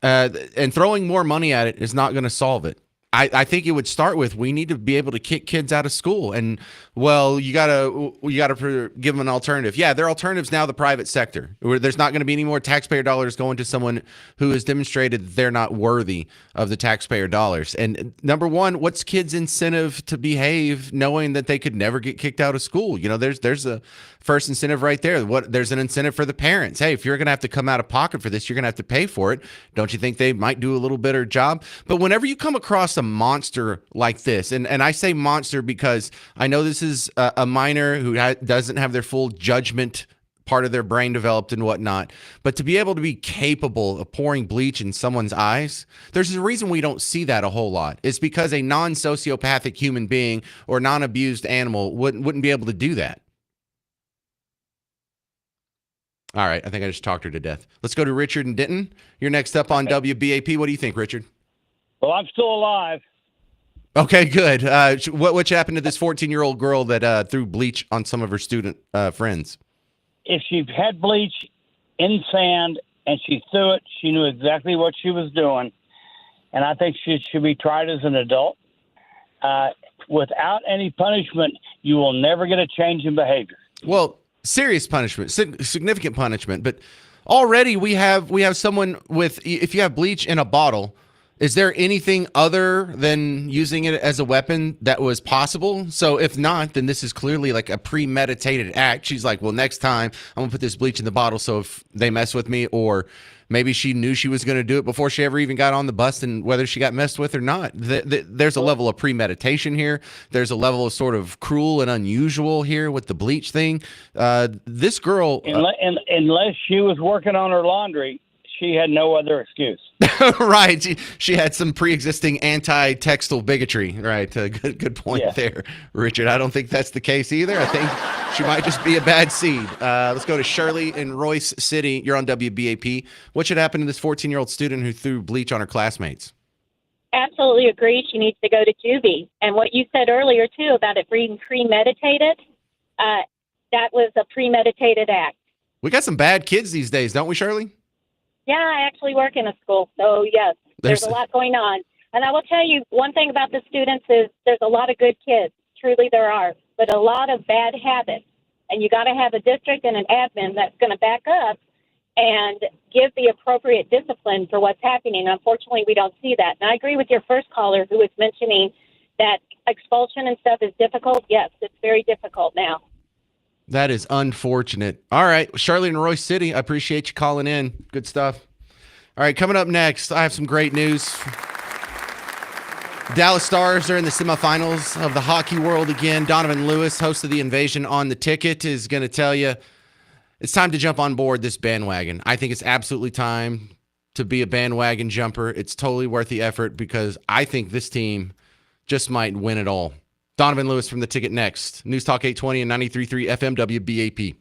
and throwing more money at it is not going to solve it. I think it would start with we need to be able to kick kids out of school, and well, you gotta give them an alternative. Yeah, their alternative's now the private sector, where there's not going to be any more taxpayer dollars going to someone who has demonstrated they're not worthy of the taxpayer dollars. And number one, what's kids' incentive to behave knowing that they could never get kicked out of school? You know, there's a first incentive right there. There's an incentive for the parents. Hey, if you're going to have to come out of pocket for this, you're going to have to pay for it. Don't you think they might do a little better job? But whenever you come across a monster like this, and I say monster because I know this is a minor who doesn't have their full judgment part of their brain developed and whatnot, but to be able to be capable of pouring bleach in someone's eyes, there's a reason we don't see that a whole lot. It's because a non-sociopathic human being or non-abused animal wouldn't be able to do that. All right, I think I just talked her to death. Let's go to Richard in Denton. You're next up on WBAP. What do you think, Richard? Well, I'm still alive. Okay, good. What happened to this 14-year-old girl that threw bleach on some of her student friends? If she had bleach in sand and she threw it, she knew exactly what she was doing. And I think she should be tried as an adult. without any punishment, you will never get a change in behavior. Well, serious punishment, significant punishment, but already we have someone with, if you have bleach in a bottle, is there anything other than using it as a weapon that was possible? So if not, then this is clearly like a premeditated act. She's like, well, next time I'm gonna put this bleach in the bottle so if they mess with me, or maybe she knew she was going to do it before she ever even got on the bus, and whether she got messed with or not. There's a level of premeditation here. There's a level of sort of cruel and unusual here with the bleach thing. This girl... Unless she was working on her laundry, she had no other excuse. Right. She had some pre-existing anti-textile bigotry. Right. Good point there, Richard. I don't think that's the case either. I think she might just be a bad seed. Let's go to Shirley in Royce City. You're on WBAP. What should happen to this 14-year-old student who threw bleach on her classmates? Absolutely agree. She needs to go to juvie. And what you said earlier, too, about it being premeditated, that was a premeditated act. We got some bad kids these days, don't we, Shirley? Yeah, I actually work in a school, so yes, there's a lot going on. And I will tell you, one thing about the students is there's a lot of good kids. Truly there are, but a lot of bad habits. And you got to have a district and an admin that's going to back up and give the appropriate discipline for what's happening. Unfortunately, we don't see that. And I agree with your first caller who was mentioning that expulsion and stuff is difficult. Yes, it's very difficult now. That is unfortunate. All right, Charlotte and Royce City, I appreciate you calling in. Good stuff. All right, coming up next, I have some great news. Dallas Stars are in the semifinals of the hockey world again. Donovan Lewis, host of The Invasion on the Ticket, is going to tell you it's time to jump on board this bandwagon. I think it's absolutely time to be a bandwagon jumper. It's totally worth the effort because I think this team just might win it all. Donovan Lewis from The Ticket next. News Talk 820 and 93.3 FM WBAP.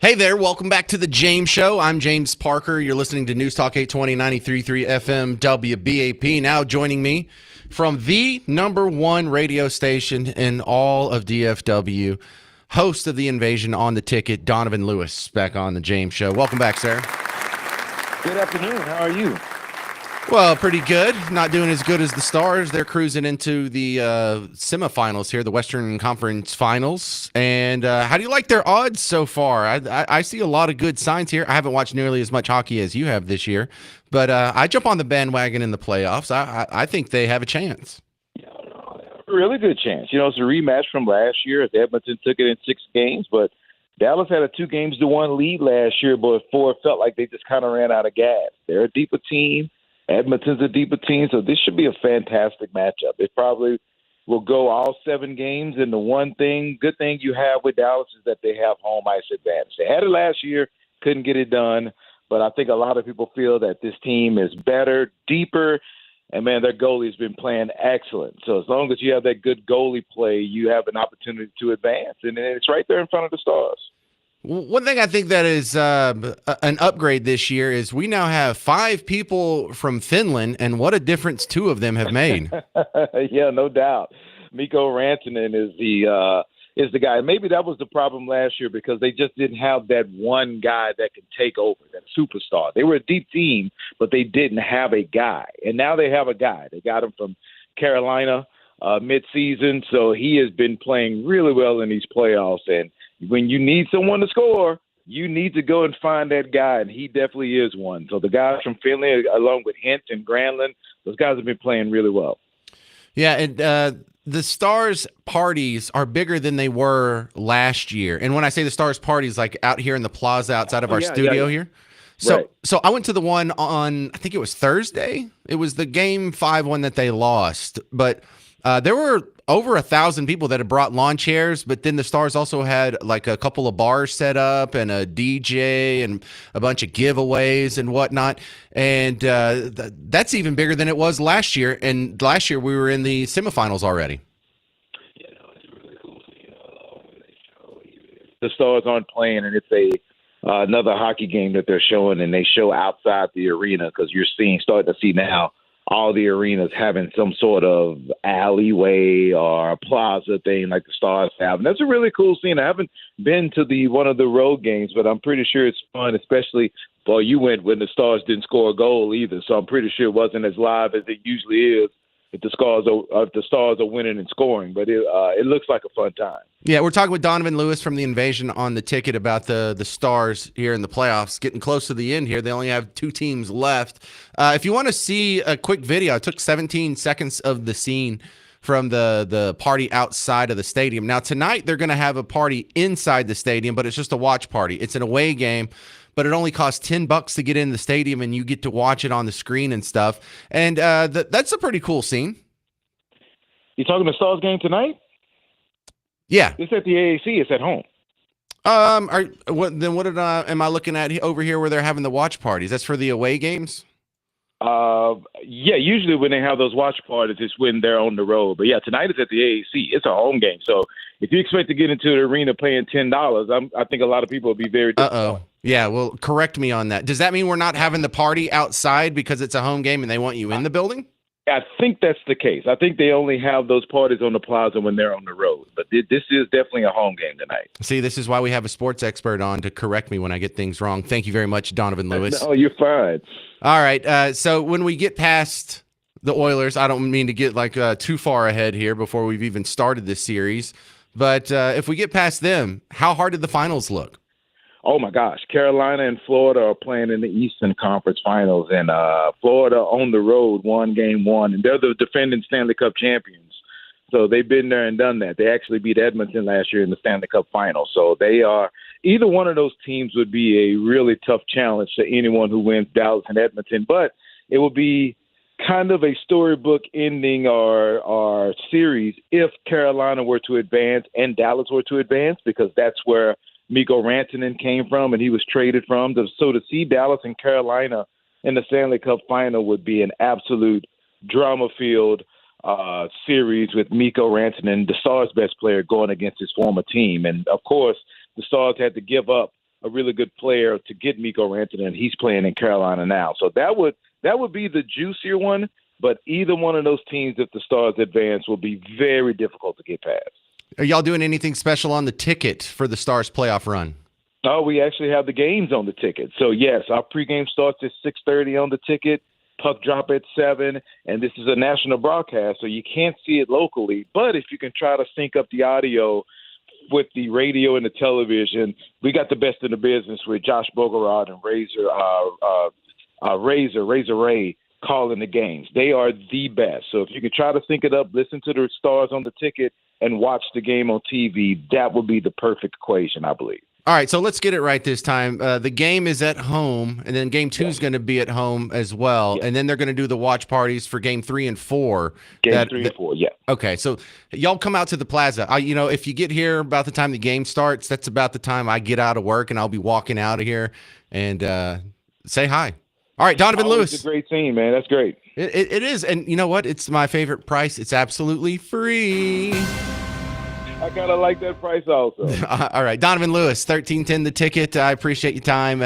Hey there, welcome back to the James Show. I'm James Parker. You're listening to News Talk 820 93.3 FM WBAP. Now joining me from the #1 radio station in all of DFW, host of The Invasion on the Ticket, Donovan Lewis, back on the James Show. Welcome back, sir. Good afternoon. How are you? Well, pretty good. Not doing as good as the Stars. They're cruising into the semifinals here, the Western Conference Finals. And how do you like their odds so far? I see a lot of good signs here. I haven't watched nearly as much hockey as you have this year, but I jump on the bandwagon in the playoffs. I think they have a chance. Really good chance. It's a rematch from last year. Edmonton took it in 6 games, but Dallas had a 2-1 lead last year, but before it felt like they just kind of ran out of gas. They're a deeper team. Edmonton's a deeper team, so this should be a fantastic matchup. It probably will go all 7 games, and the good thing you have with Dallas is that they have home ice advantage. They had it last year, couldn't get it done, but I think a lot of people feel that this team is better, deeper, and, man, their goalie's been playing excellent. So as long as you have that good goalie play, you have an opportunity to advance, and it's right there in front of the Stars. One thing I think that is an upgrade this year is we now have 5 people from Finland, and what a difference 2 of them have made. Yeah, no doubt. Mikko Rantanen is the guy. Maybe that was the problem last year because they just didn't have that one guy that can take over, that superstar. They were a deep team, but they didn't have a guy. And now they have a guy. They got him from Carolina mid-season, so he has been playing really well in these playoffs. And when you need someone to score, you need to go and find that guy, and he definitely is one. So the guys from Finley, along with Hint and Granlund, those guys have been playing really well. Yeah, and the Stars parties are bigger than they were last year. And when I say the Stars parties, like out here in the plaza outside of our studio here. So I went to the one on, I think it was Thursday. It was the Game 5 one that they lost. But there were over 1,000 people that had brought lawn chairs, but then the Stars also had like a couple of bars set up and a DJ and a bunch of giveaways and whatnot. And that's even bigger than it was last year. And last year we were in the semifinals already. The Stars aren't playing, and it's another hockey game that they're showing, and they show outside the arena because you're starting to see now all the arenas having some sort of alleyway or plaza thing like the Stars have. And that's a really cool scene. I haven't been to one of the road games, but I'm pretty sure it's fun, especially, well, you went when the Stars didn't score a goal either, so I'm pretty sure it wasn't as live as it usually is if the Stars are winning and scoring. But it looks like a fun time. Yeah, we're talking with Donovan Lewis from The Invasion on the Ticket about the Stars here in the playoffs, getting close to the end here. They only have 2 teams left. If you want to see a quick video, I took 17 seconds of the scene from the party outside of the stadium. Now, tonight they're going to have a party inside the stadium, but it's just a watch party. It's an away game, but it only costs $10 to get in the stadium, and you get to watch it on the screen and stuff. And that's a pretty cool scene. You talking the Stars game tonight? Yeah, it's at the AAC. It's at home. Am I looking at over here where they're having the watch parties? That's for the away games. Yeah, usually when they have those watch parties, it's when they're on the road. But yeah, tonight is at the AAC. It's a home game. So if you expect to get into the arena paying $10, I think a lot of people will be very disappointed. Yeah, well, correct me on that. Does that mean we're not having the party outside because it's a home game and they want you in the building? I think that's the case. I think they only have those parties on the plaza when they're on the road. But this is definitely a home game tonight. See, this is why we have a sports expert on to correct me when I get things wrong. Thank you very much, Donovan Lewis. No, you're fine. All right. So when we get past the Oilers, I don't mean to get too far ahead here before we've even started this series. But if we get past them, how hard did the finals look? Oh, my gosh. Carolina and Florida are playing in the Eastern Conference Finals, and Florida on the road won Game 1, and they're the defending Stanley Cup champions. So they've been there and done that. They actually beat Edmonton last year in the Stanley Cup Finals. So they are – either one of those teams would be a really tough challenge to anyone who wins Dallas and Edmonton, but it will be kind of a storybook ending or series if Carolina were to advance and Dallas were to advance, because that's where – Mikko Rantanen came from, and he was traded from. So to see Dallas and Carolina in the Stanley Cup final would be an absolute drama-filled series with Mikko Rantanen, the Stars' best player, going against his former team. And, of course, the Stars had to give up a really good player to get Miko Rantanen, and he's playing in Carolina now. So that would be the juicier one. But either one of those teams, if the Stars advance, will be very difficult to get past. Are y'all doing anything special on the ticket for the Stars playoff run? Oh, we actually have the games on the ticket. So, yes, our pregame starts at 6:30 on the ticket. Puck drop at 7, and this is a national broadcast, so you can't see it locally. But if you can try to sync up the audio with the radio and the television, we got the best in the business with Josh Bogorod and Razor Ray calling the games. They are the best. So if you can try to sync it up, listen to the Stars on the ticket, and watch the game on TV, that would be the perfect equation, I believe. All right, so let's get it right this time. The game is at home, and then game 2 is going to be at home as well. And then they're going to do the watch parties for game 3 and 4. Game 3 and 4, yeah. Okay, so y'all come out to the plaza. If you get here about the time the game starts, that's about the time I get out of work, and I'll be walking out of here and say hi. All right, Donovan Lewis. It's a great team, man. That's great. It is. And you know what? It's my favorite price. It's absolutely free. I kind of like that price also. All right, Donovan Lewis, 1310 the ticket. I appreciate your time.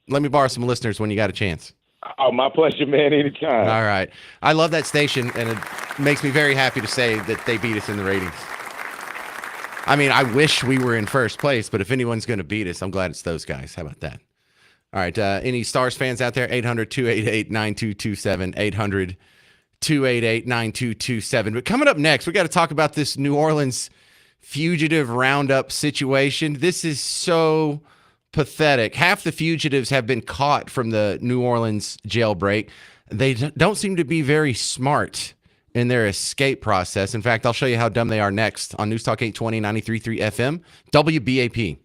Let me borrow some listeners when you got a chance. Oh, my pleasure, man. Anytime. All right. I love that station, and it makes me very happy to say that they beat us in the ratings. I mean, I wish we were in first place, but if anyone's going to beat us, I'm glad it's those guys. How about that? All right. Any Stars fans out there? 800-288-9227. 800-288-9227. But coming up next, we got to talk about this New Orleans fugitive roundup situation. This is so pathetic. Half the fugitives have been caught from the New Orleans jailbreak. They don't seem to be very smart in their escape process. In fact, I'll show you how dumb they are next on News Talk 820, 93.3 FM, WBAP.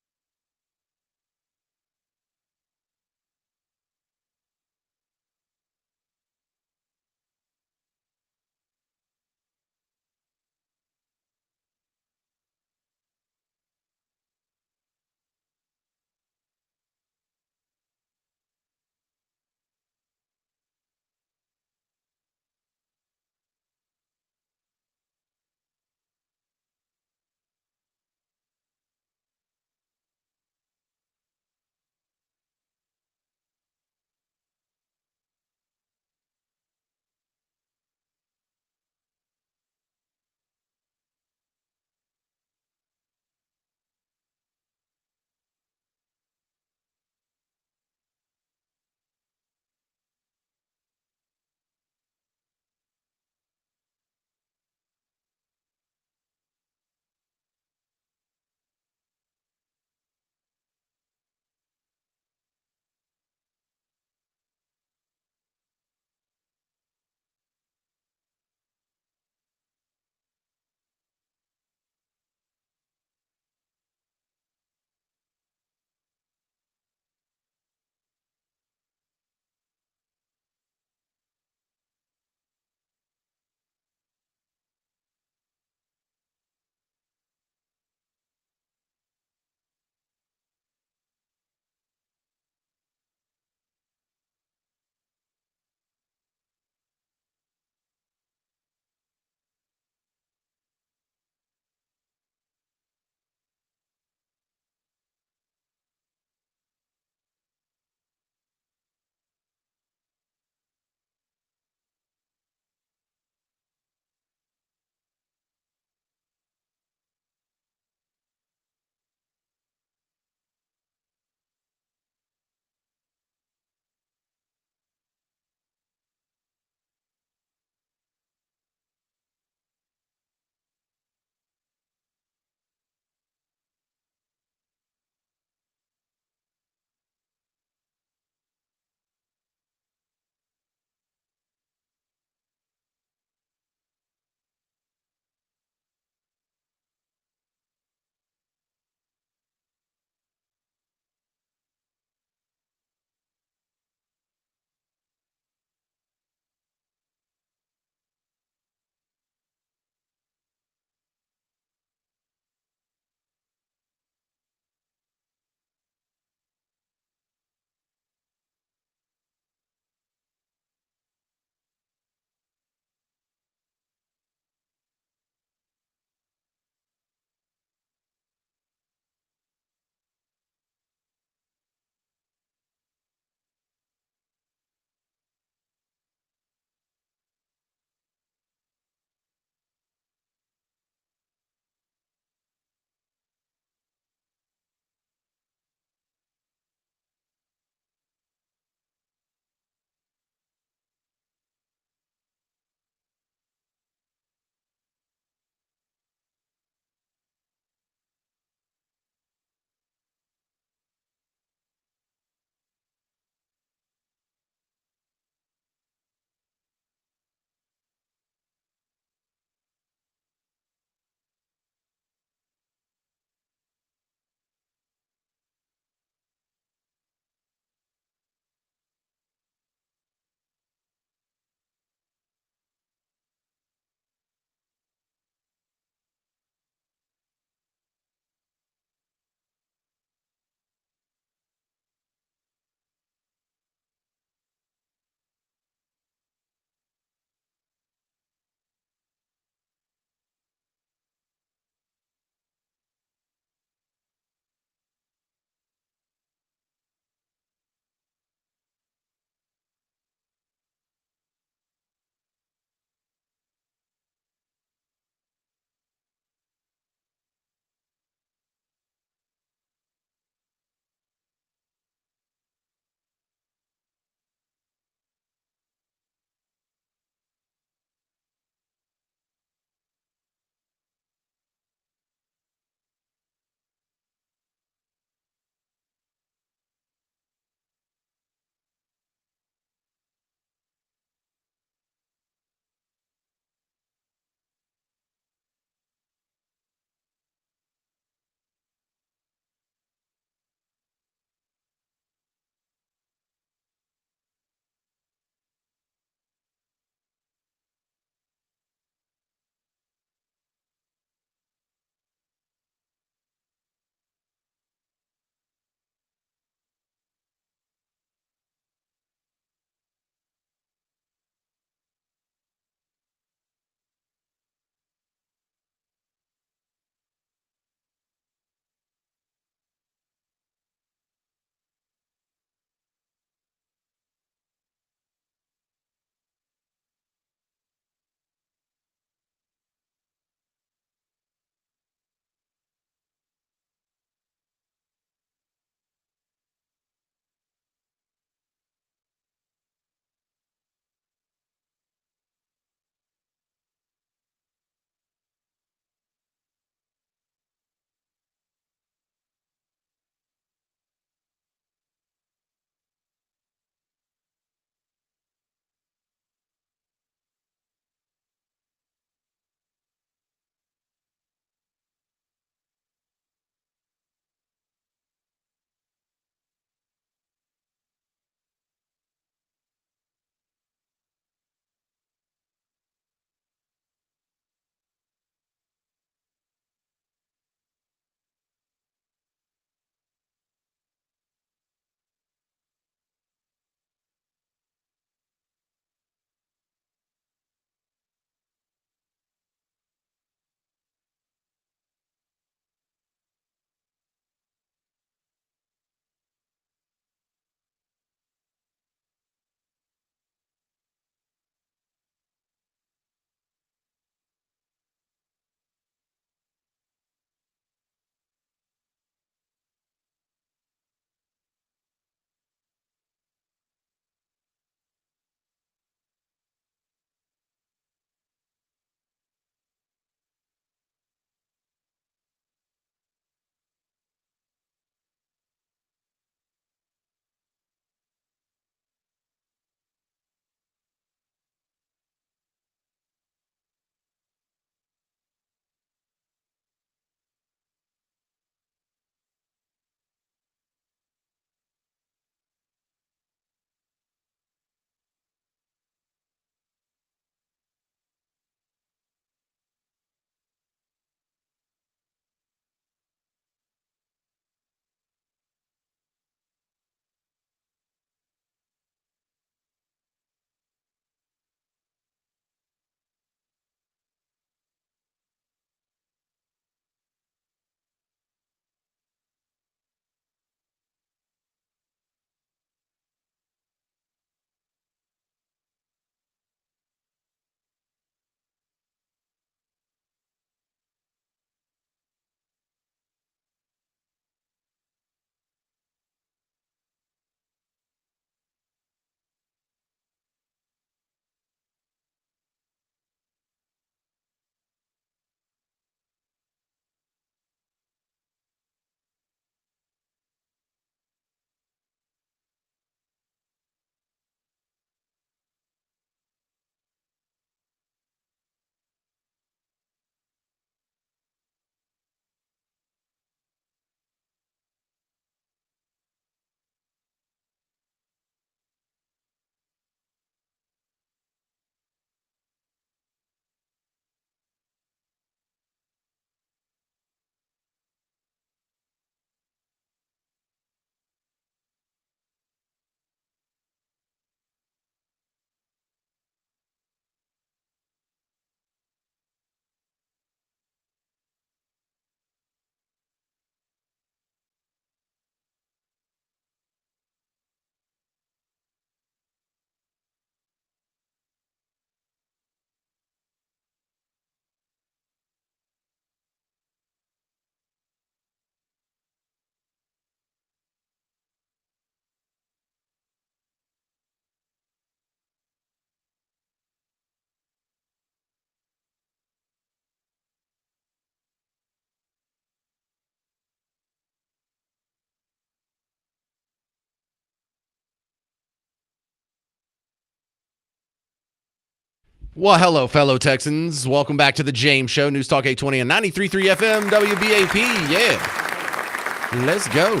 Well, hello, fellow Texans. Welcome back to the James Show, News Talk 820 and 93.3 FM WBAP. Yeah. Let's go.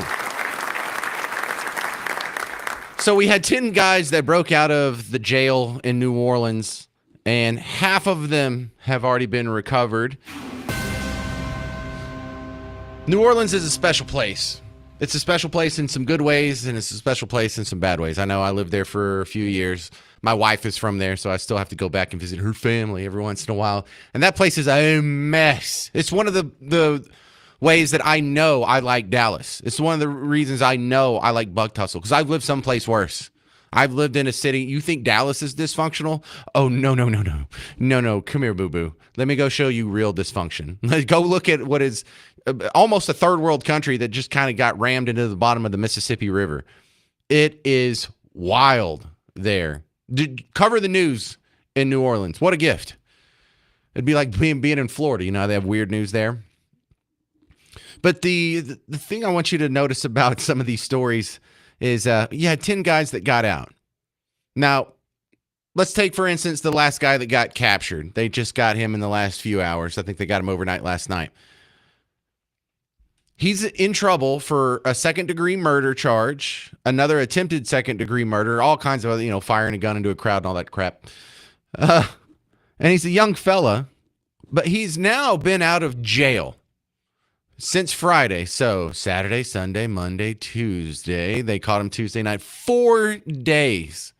So we had 10 guys that broke out of the jail in New Orleans, and half of them have already been recovered. New Orleans is a special place. It's a special place in some good ways, and it's a special place in some bad ways. I know I lived there for a few years. My wife is from there, so I still have to go back and visit her family every once in a while. And that place is a mess. It's one of the ways that I know I like Dallas. It's one of the reasons I know I like Buck Tussle, because I've lived someplace worse. I've lived in a city. You think Dallas is dysfunctional? Oh, no. Come here, boo-boo. Let me go show you real dysfunction. Go look at what is almost a third world country that just kind of got rammed into the bottom of the Mississippi River. It is wild there. Cover the news in New Orleans. What a gift. It'd be like being in Florida. You know, they have weird news there. But the thing I want you to notice about some of these stories is you had 10 guys that got out. Now, let's take, for instance, the last guy that got captured. They just got him in the last few hours. I think they got him overnight last night. He's in trouble for a second-degree murder charge, another attempted second-degree murder, all kinds of other, firing a gun into a crowd and all that crap. And he's a young fella, but he's now been out of jail since Friday. So Saturday, Sunday, Monday, Tuesday. They caught him Tuesday night. 4 days.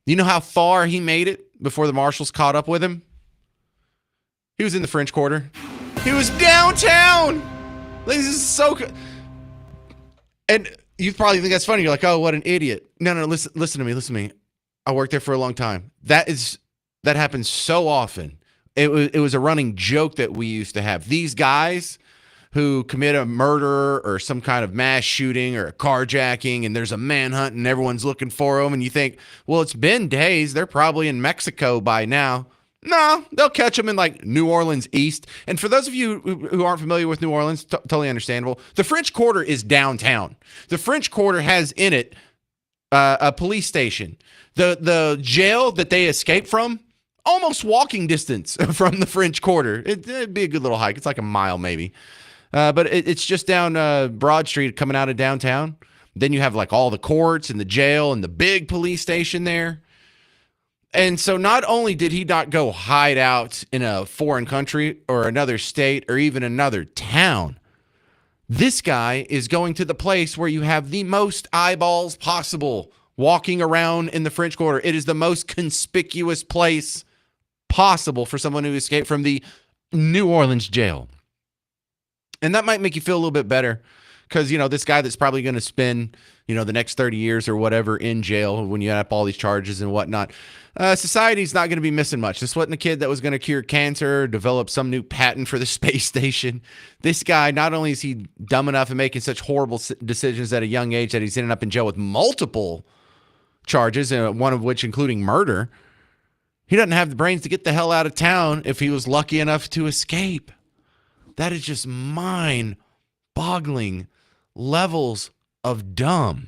You know how far he made it before the marshals caught up with him? He was in the French Quarter. He was downtown. This is so good. And you probably think that's funny. You're like, oh, what an idiot. No, listen to me. I worked there for a long time. That happens so often. It was a running joke that we used to have. These guys who commit a murder or some kind of mass shooting or a carjacking, and there's a manhunt and everyone's looking for them, and you think, well, it's been days. They're probably in Mexico by now. No, they'll catch them in like New Orleans East. And for those of you who aren't familiar with New Orleans, totally understandable. The French Quarter is downtown. The French Quarter has in it a police station. The jail that they escaped from, almost walking distance from the French Quarter. It'd be a good little hike. It's like a mile maybe. But it's just down Broad Street coming out of downtown. Then you have like all the courts and the jail and the big police station there. And so not only did he not go hide out in a foreign country or another state or even another town, this guy is going to the place where you have the most eyeballs possible walking around in the French Quarter. It is the most conspicuous place possible for someone who escaped from the New Orleans jail. And that might make you feel a little bit better because, this guy that's probably going to spend, the next 30 years or whatever in jail when you add up all these charges and whatnot, society's not going to be missing much. This wasn't a kid that was going to cure cancer or develop some new patent for the space station. This guy, not only is he dumb enough and making such horrible decisions at a young age that he's ended up in jail with multiple charges, one of which including murder, he doesn't have the brains to get the hell out of town if he was lucky enough to escape. That is just mind-boggling levels of dumb.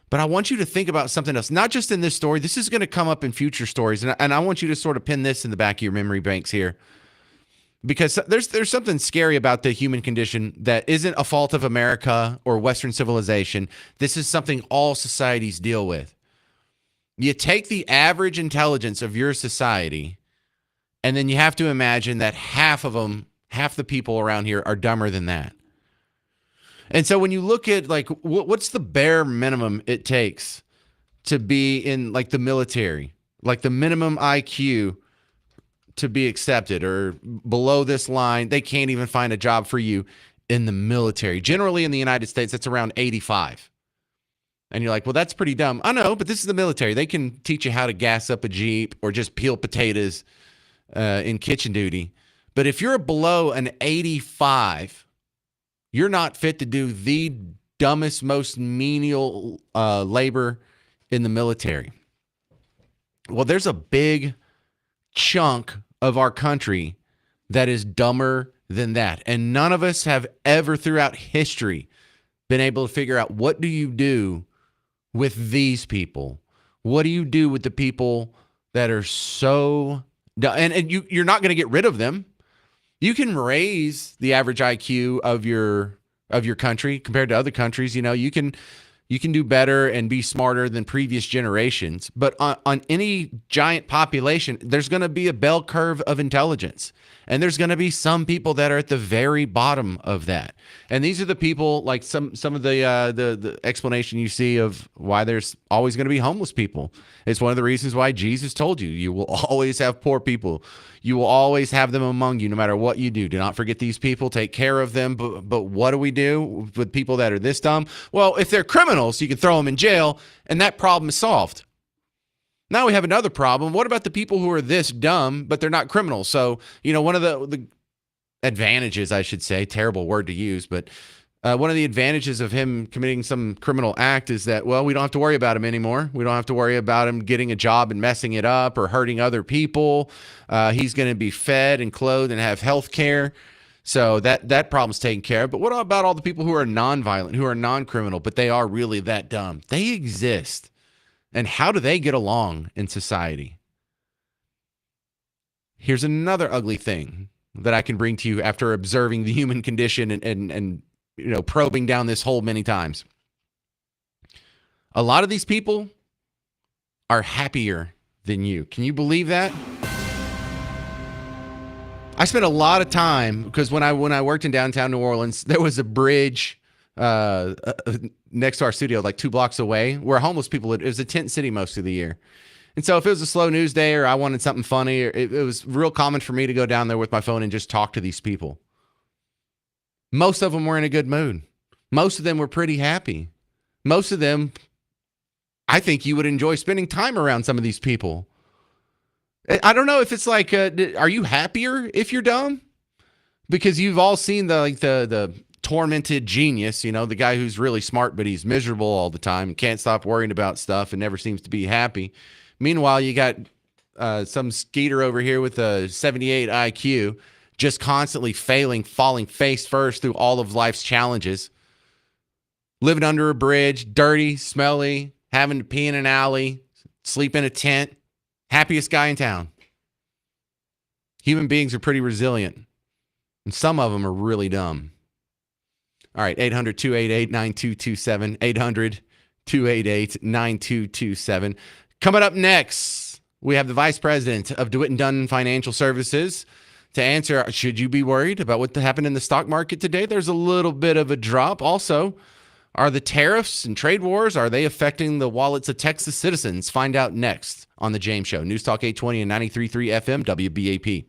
But I want you to think about something else, not just in this story. This is going to come up in future stories, and I want you to sort of pin this in the back of your memory banks here, because there's something scary about the human condition that isn't a fault of America or Western civilization. This is something all societies deal with. You take the average intelligence of your society, and then you have to imagine that half the people around here are dumber than that. And so when you look at like what's the bare minimum it takes to be in like the military, like the minimum IQ to be accepted, or below this line, they can't even find a job for you in the military. Generally in the United States, that's around 85. And you're like, well, that's pretty dumb. I know, but this is the military. They can teach you how to gas up a Jeep or just peel potatoes in kitchen duty. But if you're below an 85, you're not fit to do the dumbest, most menial labor in the military. Well, there's a big chunk of our country that is dumber than that. And none of us have ever throughout history been able to figure out, what do you do with these people? What do you do with the people that are so and you're not going to get rid of them. You can raise the average IQ of your country compared to other countries. You can do better and be smarter than previous generations. But on any giant population, there's going to be a bell curve of intelligence. And there's going to be some people that are at the very bottom of that. And these are the people, like some of the explanation you see of why there's always going to be homeless people. It's one of the reasons why Jesus told you will always have poor people. You will always have them among you, no matter what you do. Do not forget these people. Take care of them. But what do we do with people that are this dumb? Well, if they're criminals, you can throw them in jail, and that problem is solved. Now we have another problem. What about the people who are this dumb, but they're not criminals? So, one of the advantages, I should say, terrible word to use, but one of the advantages of him committing some criminal act is that, well, we don't have to worry about him anymore. We don't have to worry about him getting a job and messing it up or hurting other people. He's going to be fed and clothed and have health care. So that problem's taken care of. But what about all the people who are nonviolent, who are non-criminal, but they are really that dumb? They exist. And how do they get along in society? Here's another ugly thing that I can bring to you after observing the human condition and probing down this hole many times. A lot of these people are happier than you. Can you believe that? I spent a lot of time, because when I worked in downtown New Orleans, there was a bridge next to our studio, like 2 blocks away, where homeless people, it was a tent city most of the year. And so if it was a slow news day or I wanted something funny, it was real common for me to go down there with my phone and just talk to these people. Most of them were in a good mood. Most of them were pretty happy. Most of them, I think you would enjoy spending time around some of these people. I don't know if it's like, are you happier if you're dumb? Because you've all seen the tormented genius, the guy who's really smart, but he's miserable all the time and can't stop worrying about stuff and never seems to be happy. Meanwhile, you got some skeeter over here with a 78 IQ, just constantly falling face first through all of life's challenges, living under a bridge, dirty, smelly, having to pee in an alley, sleep in a tent, happiest guy in town. Human beings are pretty resilient, and some of them are really dumb. All right, 800-288-9227, 800-288-9227. Coming up next, we have the Vice President of DeWitt & Dunn Financial Services to answer, should you be worried about what happened in the stock market today? There's a little bit of a drop. Also, are the tariffs and trade wars, are they affecting the wallets of Texas citizens? Find out next on The James Show. News Talk 820 and 93.3 FM, WBAP.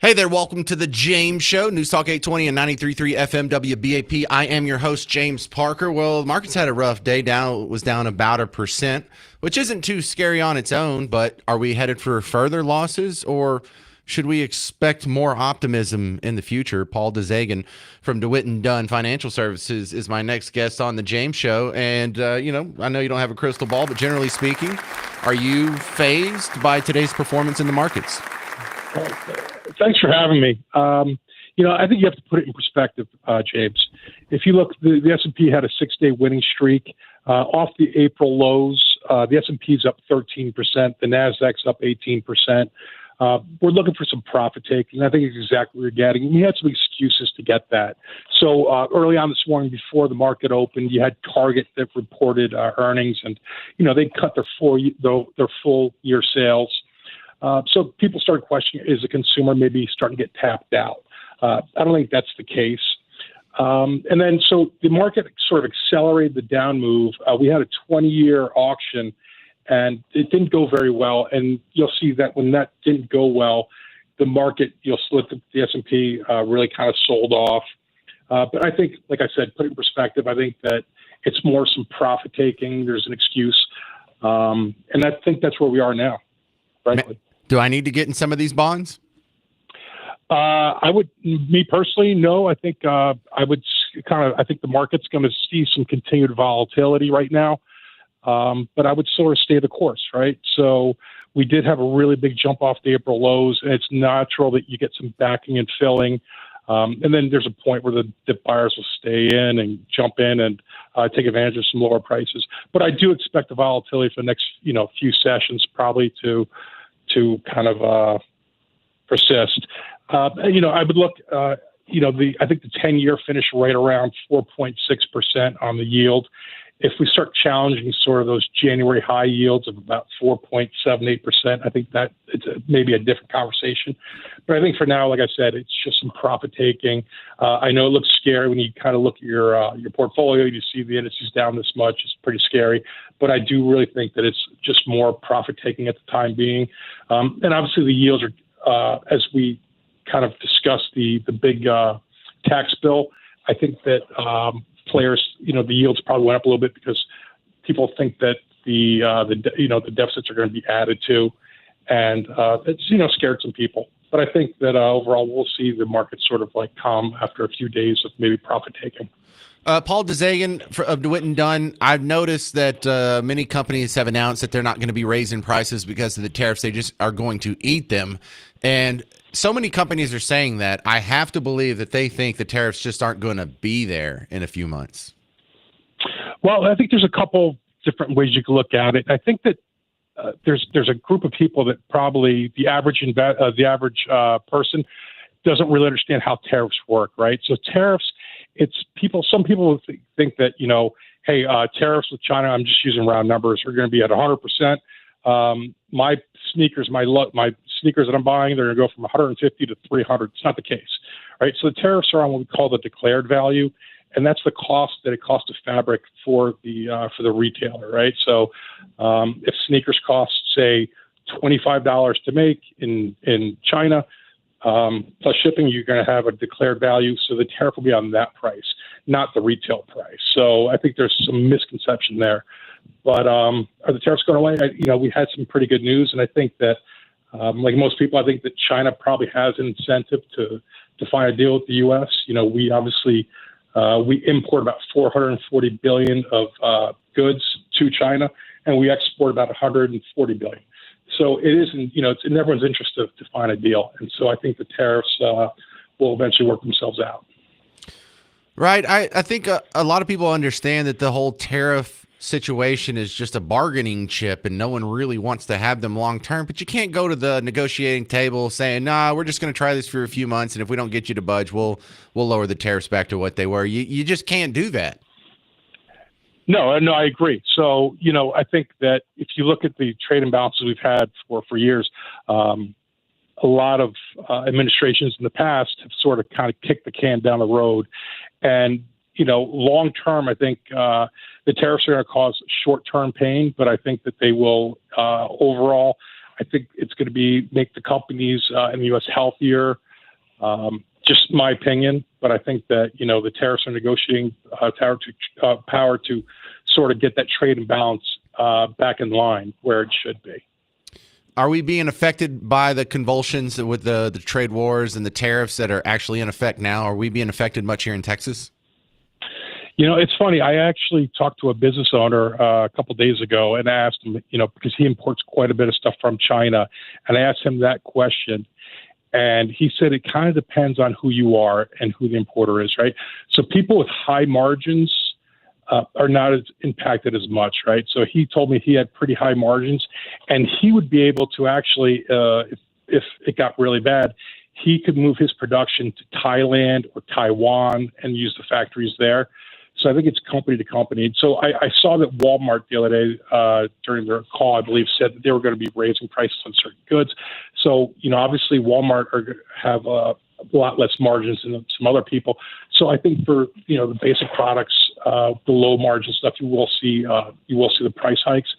Hey there, welcome to the James Show, News Talk 820 and 93.3 FM WBAP. I am your host, James Parker. Well, the market's had a rough day. Dow was down about 1%, which isn't too scary on its own, but are we headed for further losses, or should we expect more optimism in the future? Paul DeZagan from DeWitt & Dunn Financial Services is my next guest on the James Show. And, I know you don't have a crystal ball, but generally speaking, are you fazed by today's performance in the markets? Thanks for having me. I think you have to put it in perspective, James. If you look, the S&P had a 6-day winning streak. Off the April lows, the S&P's up 13%. The Nasdaq's up 18%. We're looking for some profit taking. I think it's exactly what you're getting. We had some excuses to get that. So early on this morning, before the market opened, you had Target that reported earnings, and they cut their full year sales. So people started questioning, is the consumer maybe starting to get tapped out? I don't think that's the case. And then so the market sort of accelerated the down move. We had a 20-year auction, and it didn't go very well. And you'll see that when that didn't go well, the market, the S&P really kind of sold off. But I think, like I said, put it in perspective, I think that it's more some profit taking. There's an excuse. And I think that's where we are now, frankly. Do I need to get in some of these bonds? Me personally, no. I think I think the market's going to see some continued volatility right now. But I would sort of stay the course, right? So we did have a really big jump off the April lows, and it's natural that you get some backing and filling. And then there's a point where the dip buyers will stay in and jump in and take advantage of some lower prices. But I do expect the volatility for the next, few sessions probably to kind of persist. I would look, I think the 10-year finished right around 4.6% on the yield. If we start challenging sort of those January high yields of about 4.78%, I think that it's maybe a different conversation. But I think for now, like I said, it's just some profit taking. I know it looks scary when you kind of look at your portfolio. You see the indices down this much. It's pretty scary. But I do really think that it's just more profit taking at the time being. And obviously the yields are, as we kind of discussed the big tax bill, I think that players, the yields probably went up a little bit because people think that the deficits are going to be added to, and it's scared some people. But I think that overall we'll see the market sort of like calm after a few days of maybe profit taking. Paul DeZagan of DeWitt & Dunn, I've noticed that many companies have announced that they're not going to be raising prices because of the tariffs. They just are going to eat them. And so many companies are saying that. I have to believe that they think the tariffs just aren't going to be there in a few months. Well, I think there's a couple different ways you can look at it. I think that there's a group of people that probably the average person doesn't really understand how tariffs work, right? So tariffs, some people think that, hey, tariffs with China, I'm just using round numbers, are going to be at 100%. My sneakers that I'm buying, they're going to go from 150 to 300. It's not the case, right? So the tariffs are on what we call the declared value, and that's the cost that it costs to fabric for the retailer, right? So if sneakers cost, say, $25 to make in China, plus shipping, you're going to have a declared value. So the tariff will be on that price, not the retail price. So I think there's some misconception there. But are the tariffs going away? We had some pretty good news, and I think that, like most people, I think that China probably has an incentive to find a deal with the U.S. We obviously we import about 440 billion of goods to China, and we export about 140 billion. So it isn't, it's in everyone's interest to find a deal. And so I think the tariffs will eventually work themselves out. Right. I think a lot of people understand that the whole tariff situation is just a bargaining chip and no one really wants to have them long term. But you can't go to the negotiating table saying, nah, we're just going to try this for a few months. And if we don't get you to budge, we'll lower the tariffs back to what they were. You just can't do that. No, I agree. So, I think that if you look at the trade imbalances we've had for years, a lot of administrations in the past have sort of kind of kicked the can down the road. And, long term, I think the tariffs are going to cause short-term pain, but I think that they will overall, I think it's going to make the companies in the U.S. healthier. Just my opinion, but I think that, the tariffs are negotiating power to sort of get that trade imbalance back in line where it should be. Are we being affected by the convulsions with the trade wars and the tariffs that are actually in effect now? Are we being affected much here in Texas? It's funny. I actually talked to a business owner a couple of days ago and asked him, because he imports quite a bit of stuff from China, and I asked him that question. And he said it kind of depends on who you are and who the importer is, right? So people with high margins are not as impacted as much, right? So he told me he had pretty high margins, and he would be able to actually, if it got really bad, he could move his production to Thailand or Taiwan and use the factories there. So I think it's company to company. So I saw that Walmart the other day during their call, I believe, said that they were going to be raising prices on certain goods. So, obviously Walmart have a lot less margins than some other people. So I think for, the basic products, the low margin stuff, you will see the price hikes.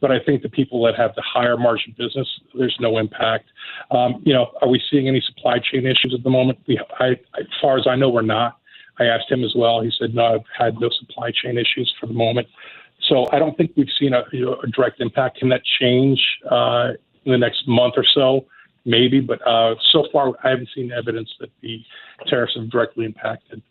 But I think the people that have the higher margin business, there's no impact. Are we seeing any supply chain issues at the moment? As far as I know, we're not. I asked him as well. He said, no, I've had no supply chain issues for the moment. So I don't think we've seen a direct impact. Can that change in the next month or so? Maybe, but so far I haven't seen evidence that the tariffs have directly impacted.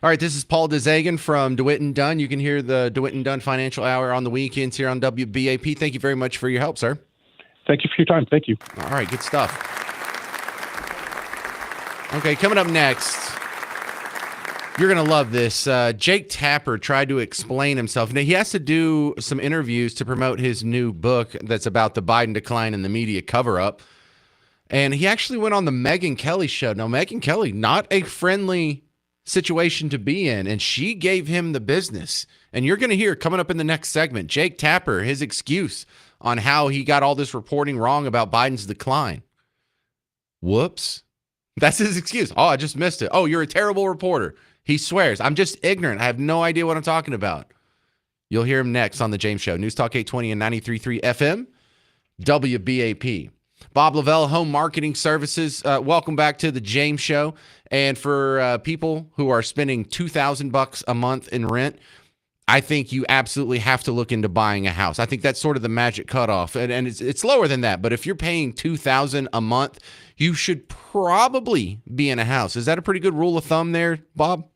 All right, this is Paul DeZagan from DeWitt and Dunn. You can hear the DeWitt and Dunn Financial Hour on the weekends here on WBAP. Thank you very much for your help, sir. Thank you for your time. Thank you. All right, good stuff. Okay, coming up next, you're going to love this. Jake Tapper tried to explain himself. Now, he has to do some interviews to promote his new book that's about the Biden decline and the media cover-up. And he actually went on the Megyn Kelly show. Now, Megyn Kelly, not a friendly situation to be in, and she gave him the business. And you're going to hear coming up in the next segment, Jake Tapper, his excuse on how he got all this reporting wrong about Biden's decline. Whoops. That's his excuse. Oh, I just missed it. Oh, you're a terrible reporter. He swears, I'm just ignorant. I have no idea what I'm talking about. You'll hear him next on The James Show. News Talk 820 and 93.3 FM, WBAP. Bob Lavelle, Home Marketing Services. Welcome back to The James Show. And for people who are spending $2,000 a month in rent, I think you absolutely have to look into buying a house. I think that's sort of the magic cutoff. And it's lower than that. But if you're paying $2,000 a month, you should probably be in a house. Is that a pretty good rule of thumb there, Bob?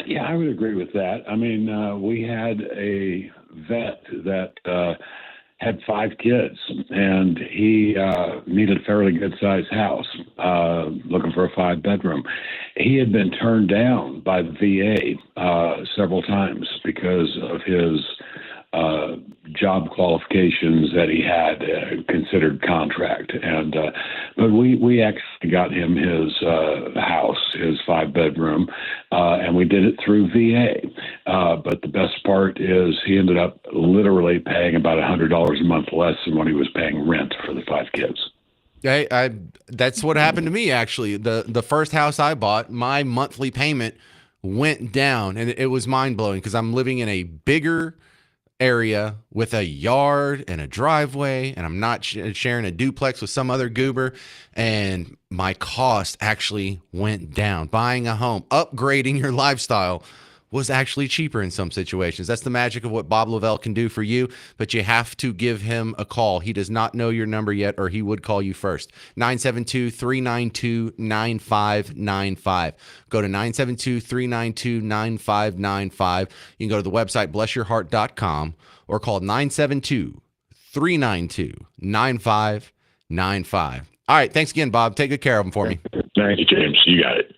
Yeah, I would agree with that. I mean, we had a vet that had 5 kids, and he needed a fairly good-sized house, looking for a 5-bedroom. He had been turned down by the VA several times because of his job qualifications that he had considered contract. And but we actually got him his house, his 5-bedroom, and we did it through VA. But the best part is he ended up literally paying about $100 a month less than what he was paying rent for the 5 kids. That's what happened to me, actually. The first house I bought, my monthly payment went down, and it was mind-blowing because I'm living in a bigger area with a yard and a driveway, and I'm not sharing a duplex with some other goober, and my cost actually went down. Buying a home, upgrading your lifestyle was actually cheaper in some situations. That's the magic of what Bob Lavelle can do for you, but you have to give him a call. He does not know your number yet, or he would call you first. 972-392-9595. Go to 972-392-9595. You can go to the website, blessyourheart.com, or call 972-392-9595. All right, thanks again, Bob. Take good care of him for me. Thank you, James. You got it.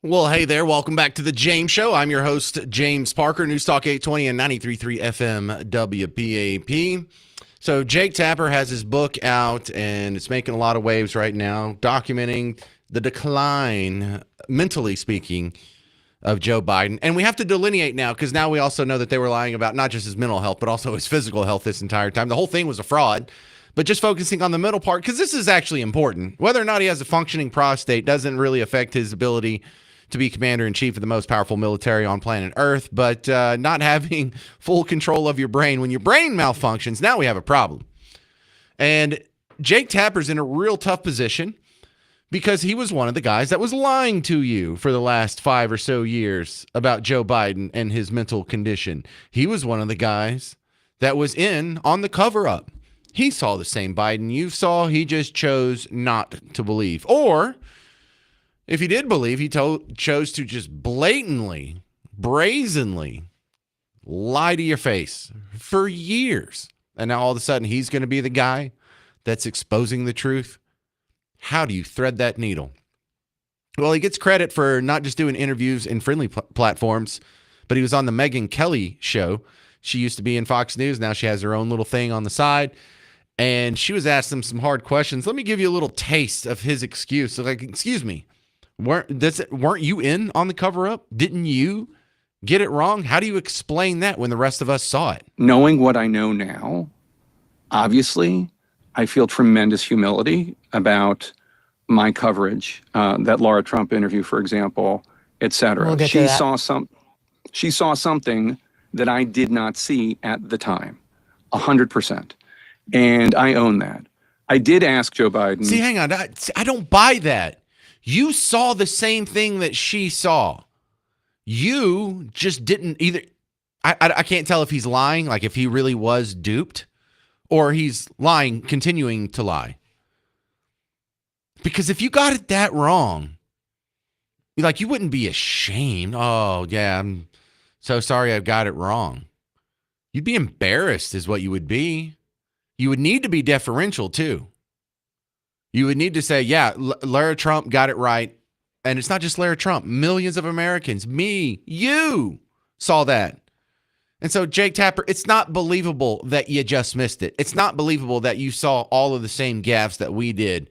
Well, hey there. Welcome back to the James Show. I'm your host, James Parker, News Talk 820 and 93.3 FM WBAP. So Jake Tapper has his book out, and it's making a lot of waves right now, documenting the decline, mentally speaking, of Joe Biden. And we have to delineate now, because now we also know that they were lying about not just his mental health, but also his physical health this entire time. The whole thing was a fraud. But just focusing on the middle part, because this is actually important. Whether or not he has a functioning prostate doesn't really affect his ability to be commander-in-chief of the most powerful military on planet Earth, but not having full control of your brain. When your brain malfunctions, now we have a problem. And Jake Tapper's in a real tough position because he was one of the guys that was lying to you for the last 5 or so years about Joe Biden and his mental condition. He was one of the guys that was in on the cover-up. He saw the same Biden you saw. He just chose not to believe. Or if he did believe, he chose to just blatantly, brazenly lie to your face for years. And now all of a sudden he's going to be the guy that's exposing the truth. How do you thread that needle? Well, he gets credit for not just doing interviews in friendly platforms, but he was on the Megyn Kelly show. She used to be in Fox News. Now she has her own little thing on the side. And she was asked him some hard questions. Let me give you a little taste of his excuse. So like, excuse me. Weren't you in on the cover-up? Didn't you get it wrong? How do you explain that when the rest of us saw it? Knowing what I know now, obviously, I feel tremendous humility about my coverage, that Laura Trump interview, for example, et cetera. She saw something that I did not see at the time, 100%. And I own that. I did ask Joe Biden. See, hang on. I don't buy that. You saw the same thing that she saw. You just didn't either. I can't tell if he's lying, like if he really was duped, or he's lying, continuing to lie. Because if you got it that wrong, like you wouldn't be ashamed. Oh, yeah, I'm so sorry I got it wrong. You'd be embarrassed is what you would be. You would need to be deferential too. You would need to say, yeah, Lara Trump got it right. And it's not just Lara Trump. Millions of Americans, me, you saw that. And so, Jake Tapper, it's not believable that you just missed it. It's not believable that you saw all of the same gaffes that we did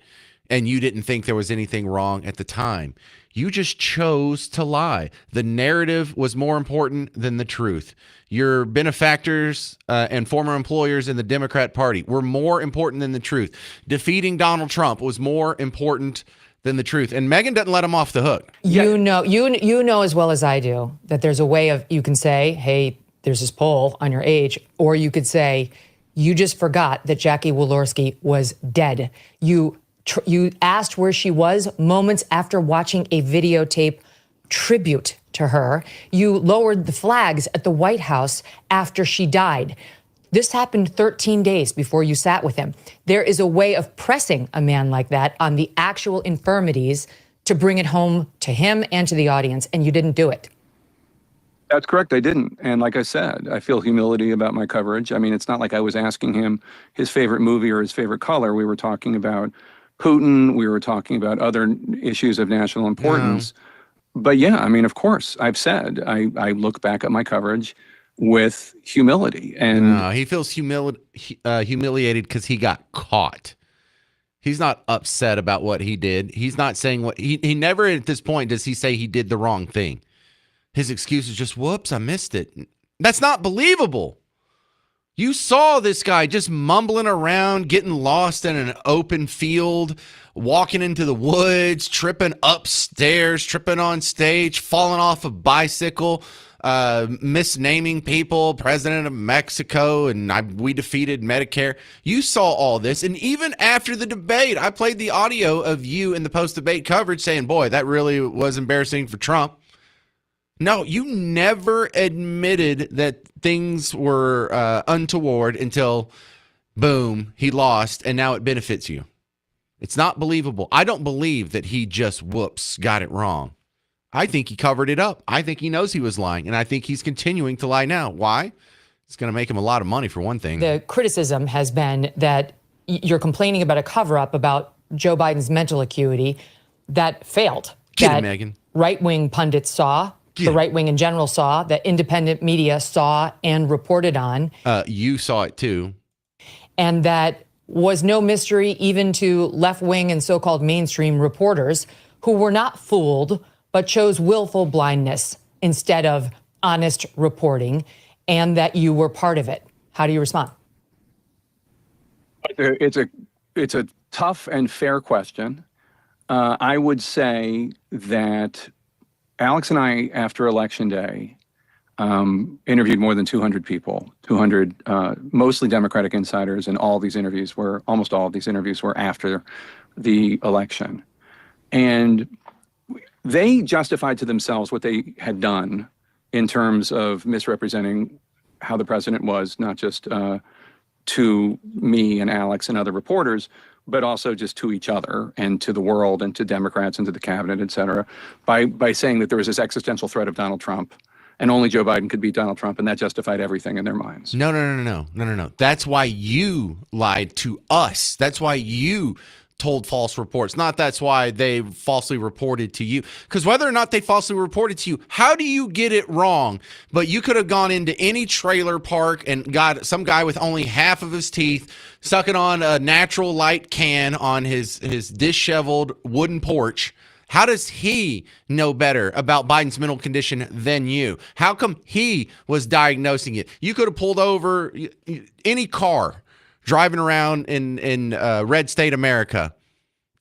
and you didn't think there was anything wrong at the time. You just chose to lie. The narrative was more important than the truth. Your benefactors and former employers in the Democrat Party were more important than the truth. Defeating Donald Trump was more important than the truth. And Megyn doesn't let him off the hook. You know as well as I do that there's a way of, you can say, hey, there's this poll on your age, or you could say, you just forgot that Jackie Walorski was dead. You asked where she was moments after watching a videotape tribute to her. You lowered the flags at the White House after she died. This happened 13 days before you sat with him. There is a way of pressing a man like that on the actual infirmities to bring it home to him and to the audience, and you didn't do it. That's correct. I didn't. And like I said, I feel humility about my coverage. I mean, it's not like I was asking him his favorite movie or his favorite color. We were talking about Putin. We were talking about other issues of national importance. Yeah. But yeah, I mean, of course, I've said I look back at my coverage with humility. And no, he feels humiliated because he got caught. He's not upset about what he did. He's not saying what he never at this point does he say he did the wrong thing. His excuse is just, whoops, I missed it. That's not believable. You saw this guy just mumbling around, getting lost in an open field, walking into the woods, tripping upstairs, tripping on stage, falling off a bicycle, misnaming people, president of Mexico, and we defeated Medicare. You saw all this. And even after the debate, I played the audio of you in the post-debate coverage saying, boy, that really was embarrassing for Trump. No, you never admitted that things were untoward until, boom, he lost, and now it benefits you. It's not believable. I don't believe that he just, whoops, got it wrong. I think he covered it up. I think he knows he was lying, and I think he's continuing to lie now. Why? It's going to make him a lot of money, for one thing. The criticism has been that you're complaining about a cover-up about Joe Biden's mental acuity that failed. Get it, Megyn. right-wing pundits saw, the right wing in general saw, that independent media saw and reported on. You saw it too. And that was no mystery even to left-wing and so-called mainstream reporters who were not fooled, but chose willful blindness instead of honest reporting, and that you were part of it. How do you respond? It's a tough and fair question. I would say that Alex and I, after Election Day, interviewed more than 200 people, 200 mostly Democratic insiders, and almost all of these interviews were after the election. And they justified to themselves what they had done in terms of misrepresenting how the president was, not just to me and Alex and other reporters, but also just to each other and to the world and to Democrats and to the cabinet, et cetera, by saying that there was this existential threat of Donald Trump and only Joe Biden could beat Donald Trump, and that justified everything in their minds. No. That's why you lied to us. That's why you told false reports. Not that's why they falsely reported to you. Because whether or not they falsely reported to you, how do you get it wrong? But you could have gone into any trailer park and got some guy with only half of his teeth sucking on a natural light can on his disheveled wooden porch. How does he know better about Biden's mental condition than you? How come he was diagnosing it? You could have pulled over any car driving around in red state America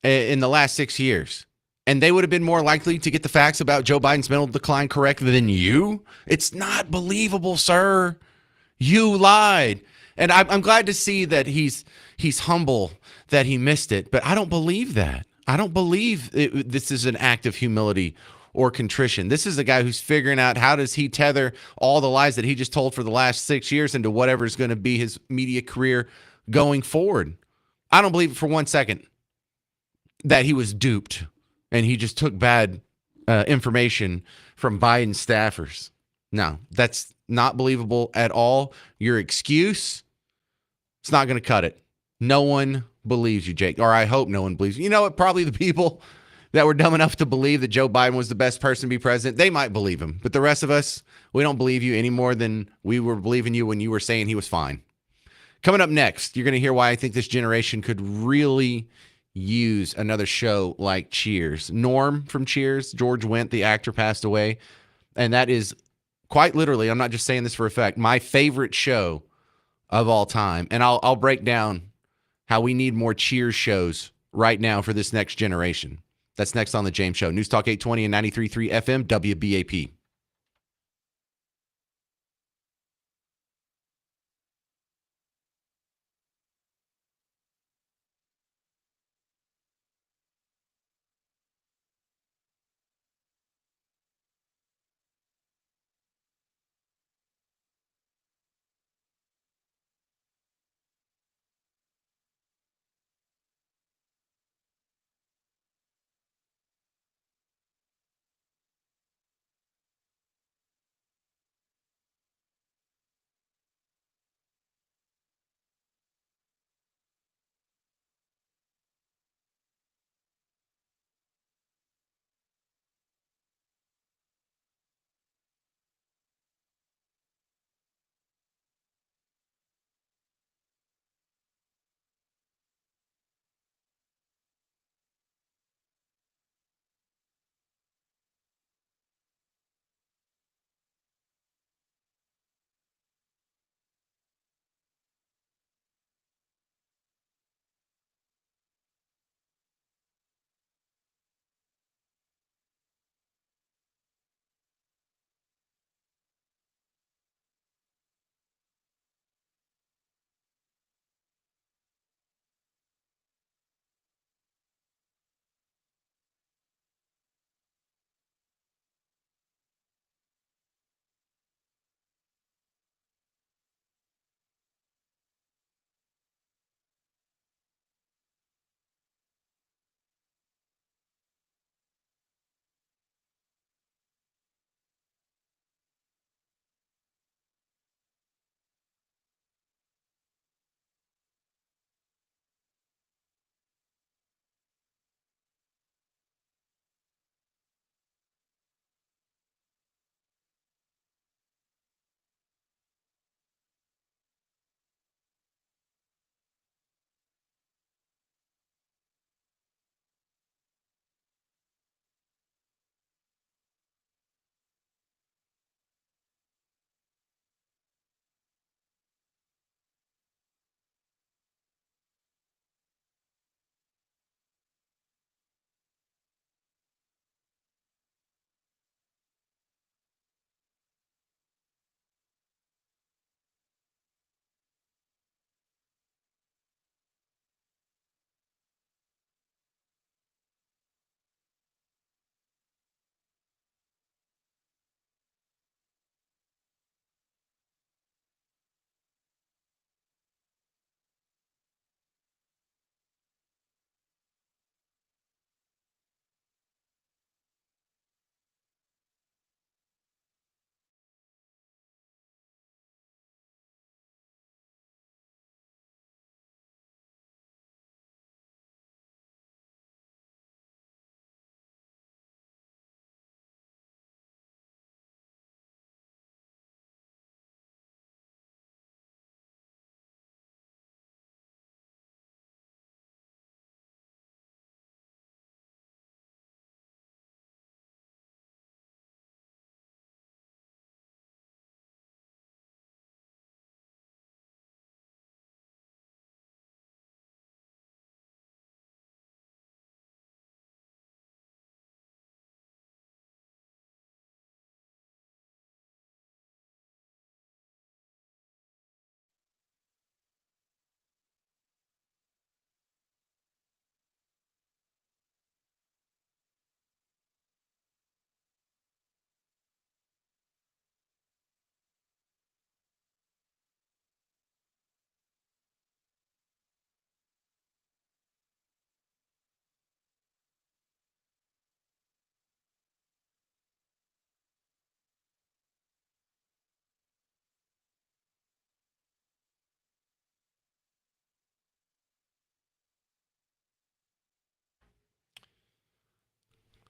in the last 6 years, and they would have been more likely to get the facts about Joe Biden's mental decline correct than you. It's not believable, sir. You lied. And I'm glad to see that he's humble that he missed it, but I don't believe that. I don't believe this is an act of humility or contrition. This is a guy who's figuring out how does he tether all the lies that he just told for the last 6 years into whatever is going to be his media career going forward. I don't believe for 1 second that he was duped and he just took bad information from Biden staffers. No, that's not believable at all. Your excuse, it's not going to cut it. No one believes you, Jake, or I hope no one believes you. You know what? Probably the people that were dumb enough to believe that Joe Biden was the best person to be president, they might believe him. But the rest of us, we don't believe you any more than we were believing you when you were saying he was fine. Coming up next, you're going to hear why I think this generation could really use another show like Cheers. Norm from Cheers, George Wendt, the actor, passed away. And that is quite literally, I'm not just saying this for effect, my favorite show of all time. And I'll break down how we need more Cheers shows right now for this next generation. That's next on The James Show. News Talk 820 and 93.3 FM, WBAP.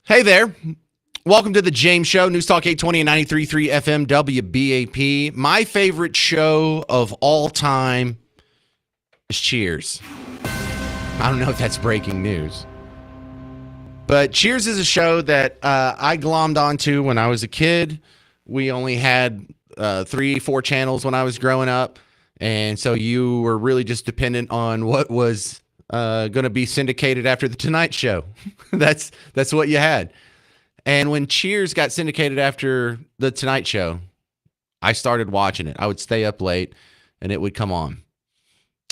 Hey there. Welcome to the James Show, News Talk 820 and 93.3 FM WBAP. My favorite show of all time is Cheers. I don't know if that's breaking news. But Cheers is a show that I glommed onto when I was a kid. We only had 3-4 channels when I was growing up. And so you were really just dependent on what was going to be syndicated after The Tonight Show. That's what you had. And when Cheers got syndicated after The Tonight Show, I started watching it. I would stay up late and it would come on.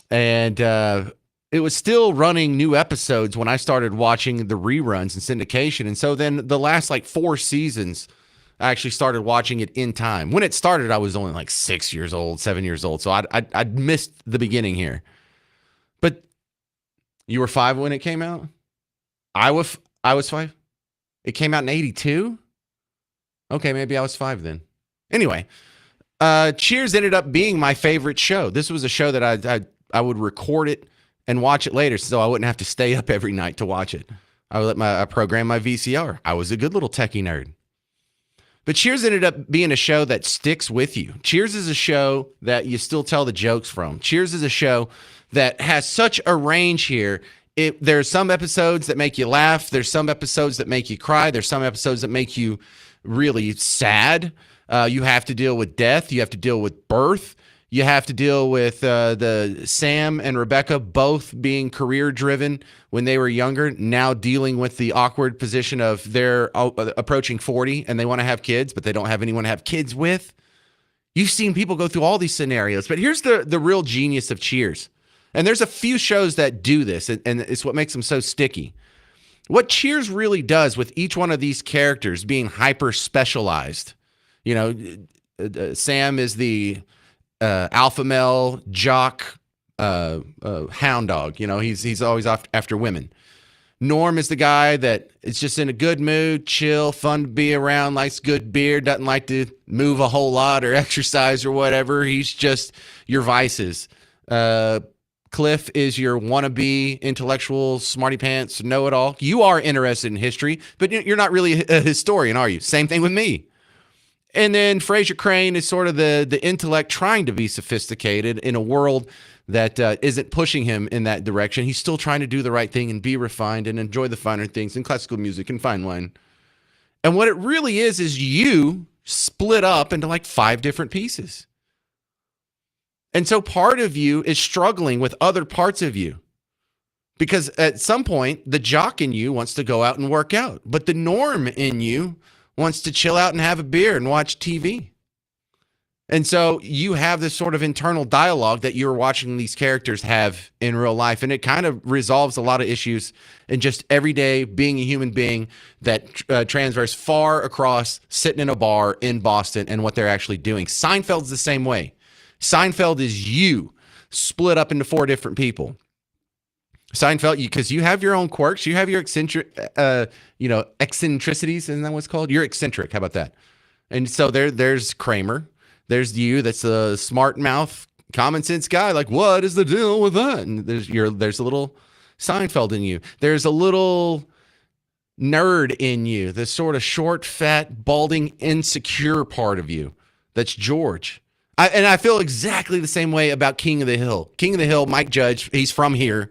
And it was still running new episodes when I started watching the reruns and syndication. And so then the last 4 seasons, I actually started watching it in time. When it started, I was only 6 years old, 7 years old. So I'd missed the beginning here. But you were 5 when it came out? I was 5? It came out in 82? Okay, maybe I was 5 then. Anyway, Cheers ended up being my favorite show. This was a show that I would record it and watch it later so I wouldn't have to stay up every night to watch it. I would I program my VCR. I was a good little techie nerd. But Cheers ended up being a show that sticks with you. Cheers is a show that you still tell the jokes from. Cheers is a show that has such a range here. There's some episodes that make you laugh. There's some episodes that make you cry. There's some episodes that make you really sad. You have to deal with death. You have to deal with birth. You have to deal with the Sam and Rebecca both being career-driven when they were younger, now dealing with the awkward position of they're approaching 40 and they want to have kids, but they don't have anyone to have kids with. You've seen people go through all these scenarios, but here's the real genius of Cheers. And there's a few shows that do this, and it's what makes them so sticky. What Cheers really does with each one of these characters being hyper-specialized, Sam is the alpha male jock hound dog. He's always after women. Norm is the guy that is just in a good mood, chill, fun to be around, likes good beer, doesn't like to move a whole lot or exercise or whatever. He's just your vices. Cliff is your wannabe intellectual smarty pants know-it-all. You are interested in history, but you're not really a historian, are you? Same thing with me. And then Fraser Crane is sort of the intellect trying to be sophisticated in a world that isn't pushing him in that direction. He's still trying to do the right thing and be refined and enjoy the finer things in classical music and fine wine. And what it really is you split up into 5 different pieces. And so part of you is struggling with other parts of you because at some point the jock in you wants to go out and work out, but the Norm in you wants to chill out and have a beer and watch TV. And so you have this sort of internal dialogue that you're watching these characters have in real life. And it kind of resolves a lot of issues in just everyday being a human being that transfers far across sitting in a bar in Boston and what they're actually doing. Seinfeld's the same way. Seinfeld is you split up into 4 different people. Seinfeld, because you have your own quirks, you have your eccentricities, isn't that what's called? You're eccentric. How about that? And so there's Kramer. There's you. That's a smart mouth, common sense guy. What is the deal with that? And there's a little Seinfeld in you. There's a little nerd in you. This sort of short, fat, balding, insecure part of you. That's George. I feel exactly the same way about King of the Hill. King of the Hill, Mike Judge, he's from here.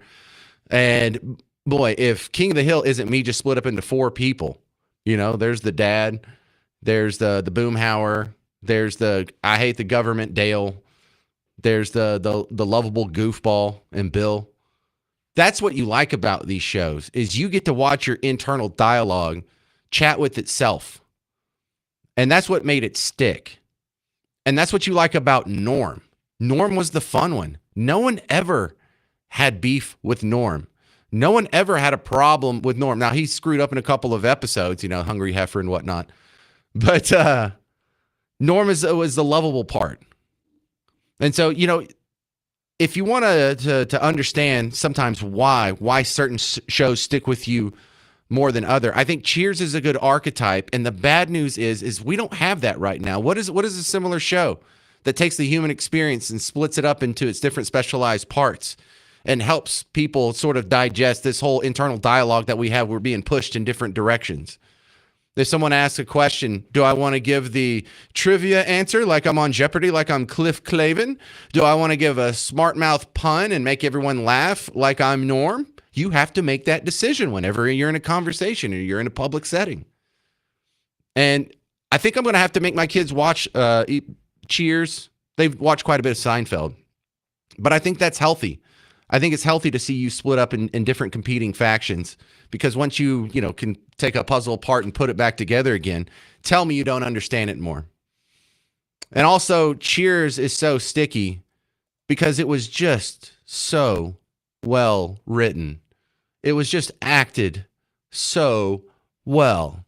And boy, if King of the Hill isn't me just split up into 4 people, there's the dad, there's the boomhauer, there's the I hate the government Dale, there's the lovable goofball and Bill. That's what you like about these shows is you get to watch your internal dialogue chat with itself. And that's what made it stick. And that's what you like about Norm. Norm was the fun one. No one ever had beef with Norm. No one ever had a problem with Norm. Now, he screwed up in a couple of episodes, Hungry Heifer and whatnot. But Norm was the lovable part. And so, if you want to understand sometimes why certain shows stick with you more than other, I think Cheers is a good archetype. And the bad news is we don't have that right now. What is a similar show that takes the human experience and splits it up into its different specialized parts and helps people sort of digest this whole internal dialogue that we have? We're being pushed in different directions. If someone asks a question, do I want to give the trivia answer like I'm on Jeopardy, like I'm Cliff Clavin? Do I want to give a smart mouth pun and make everyone laugh like I'm Norm? You have to make that decision whenever you're in a conversation or you're in a public setting. And I think I'm going to have to make my kids watch Cheers. They've watched quite a bit of Seinfeld. But I think that's healthy. I think it's healthy to see you split up in different competing factions, because once you can take a puzzle apart and put it back together again, tell me you don't understand it more. And also, Cheers is so sticky because it was just so well written. It was just acted so well.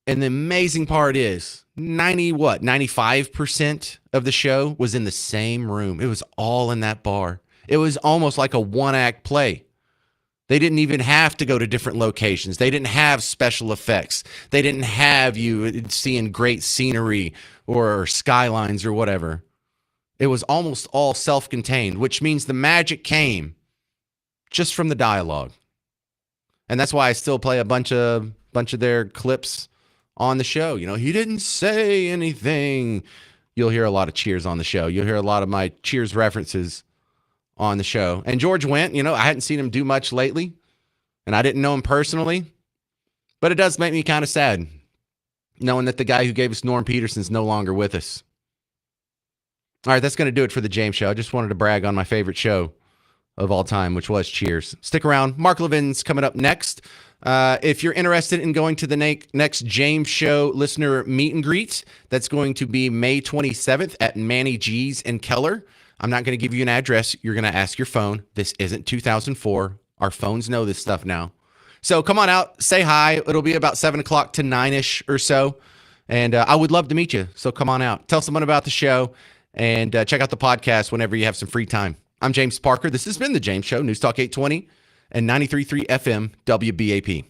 And the amazing part is 95% of the show was in the same room. It was all in that bar. It was almost like a one-act play. They didn't even have to go to different locations. They didn't have special effects. They didn't have you seeing great scenery or skylines or whatever. It was almost all self-contained, which means the magic came just from the dialogue. And that's why I still play a bunch of their clips on the show. He didn't say anything. You'll hear a lot of Cheers on the show. You'll hear a lot of my Cheers references on the show. And George Wendt, I hadn't seen him do much lately, and I didn't know him personally, but it does make me kind of sad knowing that the guy who gave us Norm Peterson's no longer with us. All right, that's going to do it for the James Show. I just wanted to brag on my favorite show of all time, which was Cheers. Stick around. Mark Levin's coming up next. If you're interested in going to the next James Show listener meet and greet, that's going to be May 27th at Manny G's in Keller. I'm not going to give you an address. You're going to ask your phone. This isn't 2004. Our phones know this stuff now. So come on out, say hi. It'll be about 7 o'clock to 9-ish or so. And I would love to meet you. So come on out. Tell someone about the show and check out the podcast whenever you have some free time. I'm James Parker. This has been The James Show, News Talk 820 and 93.3 FM WBAP.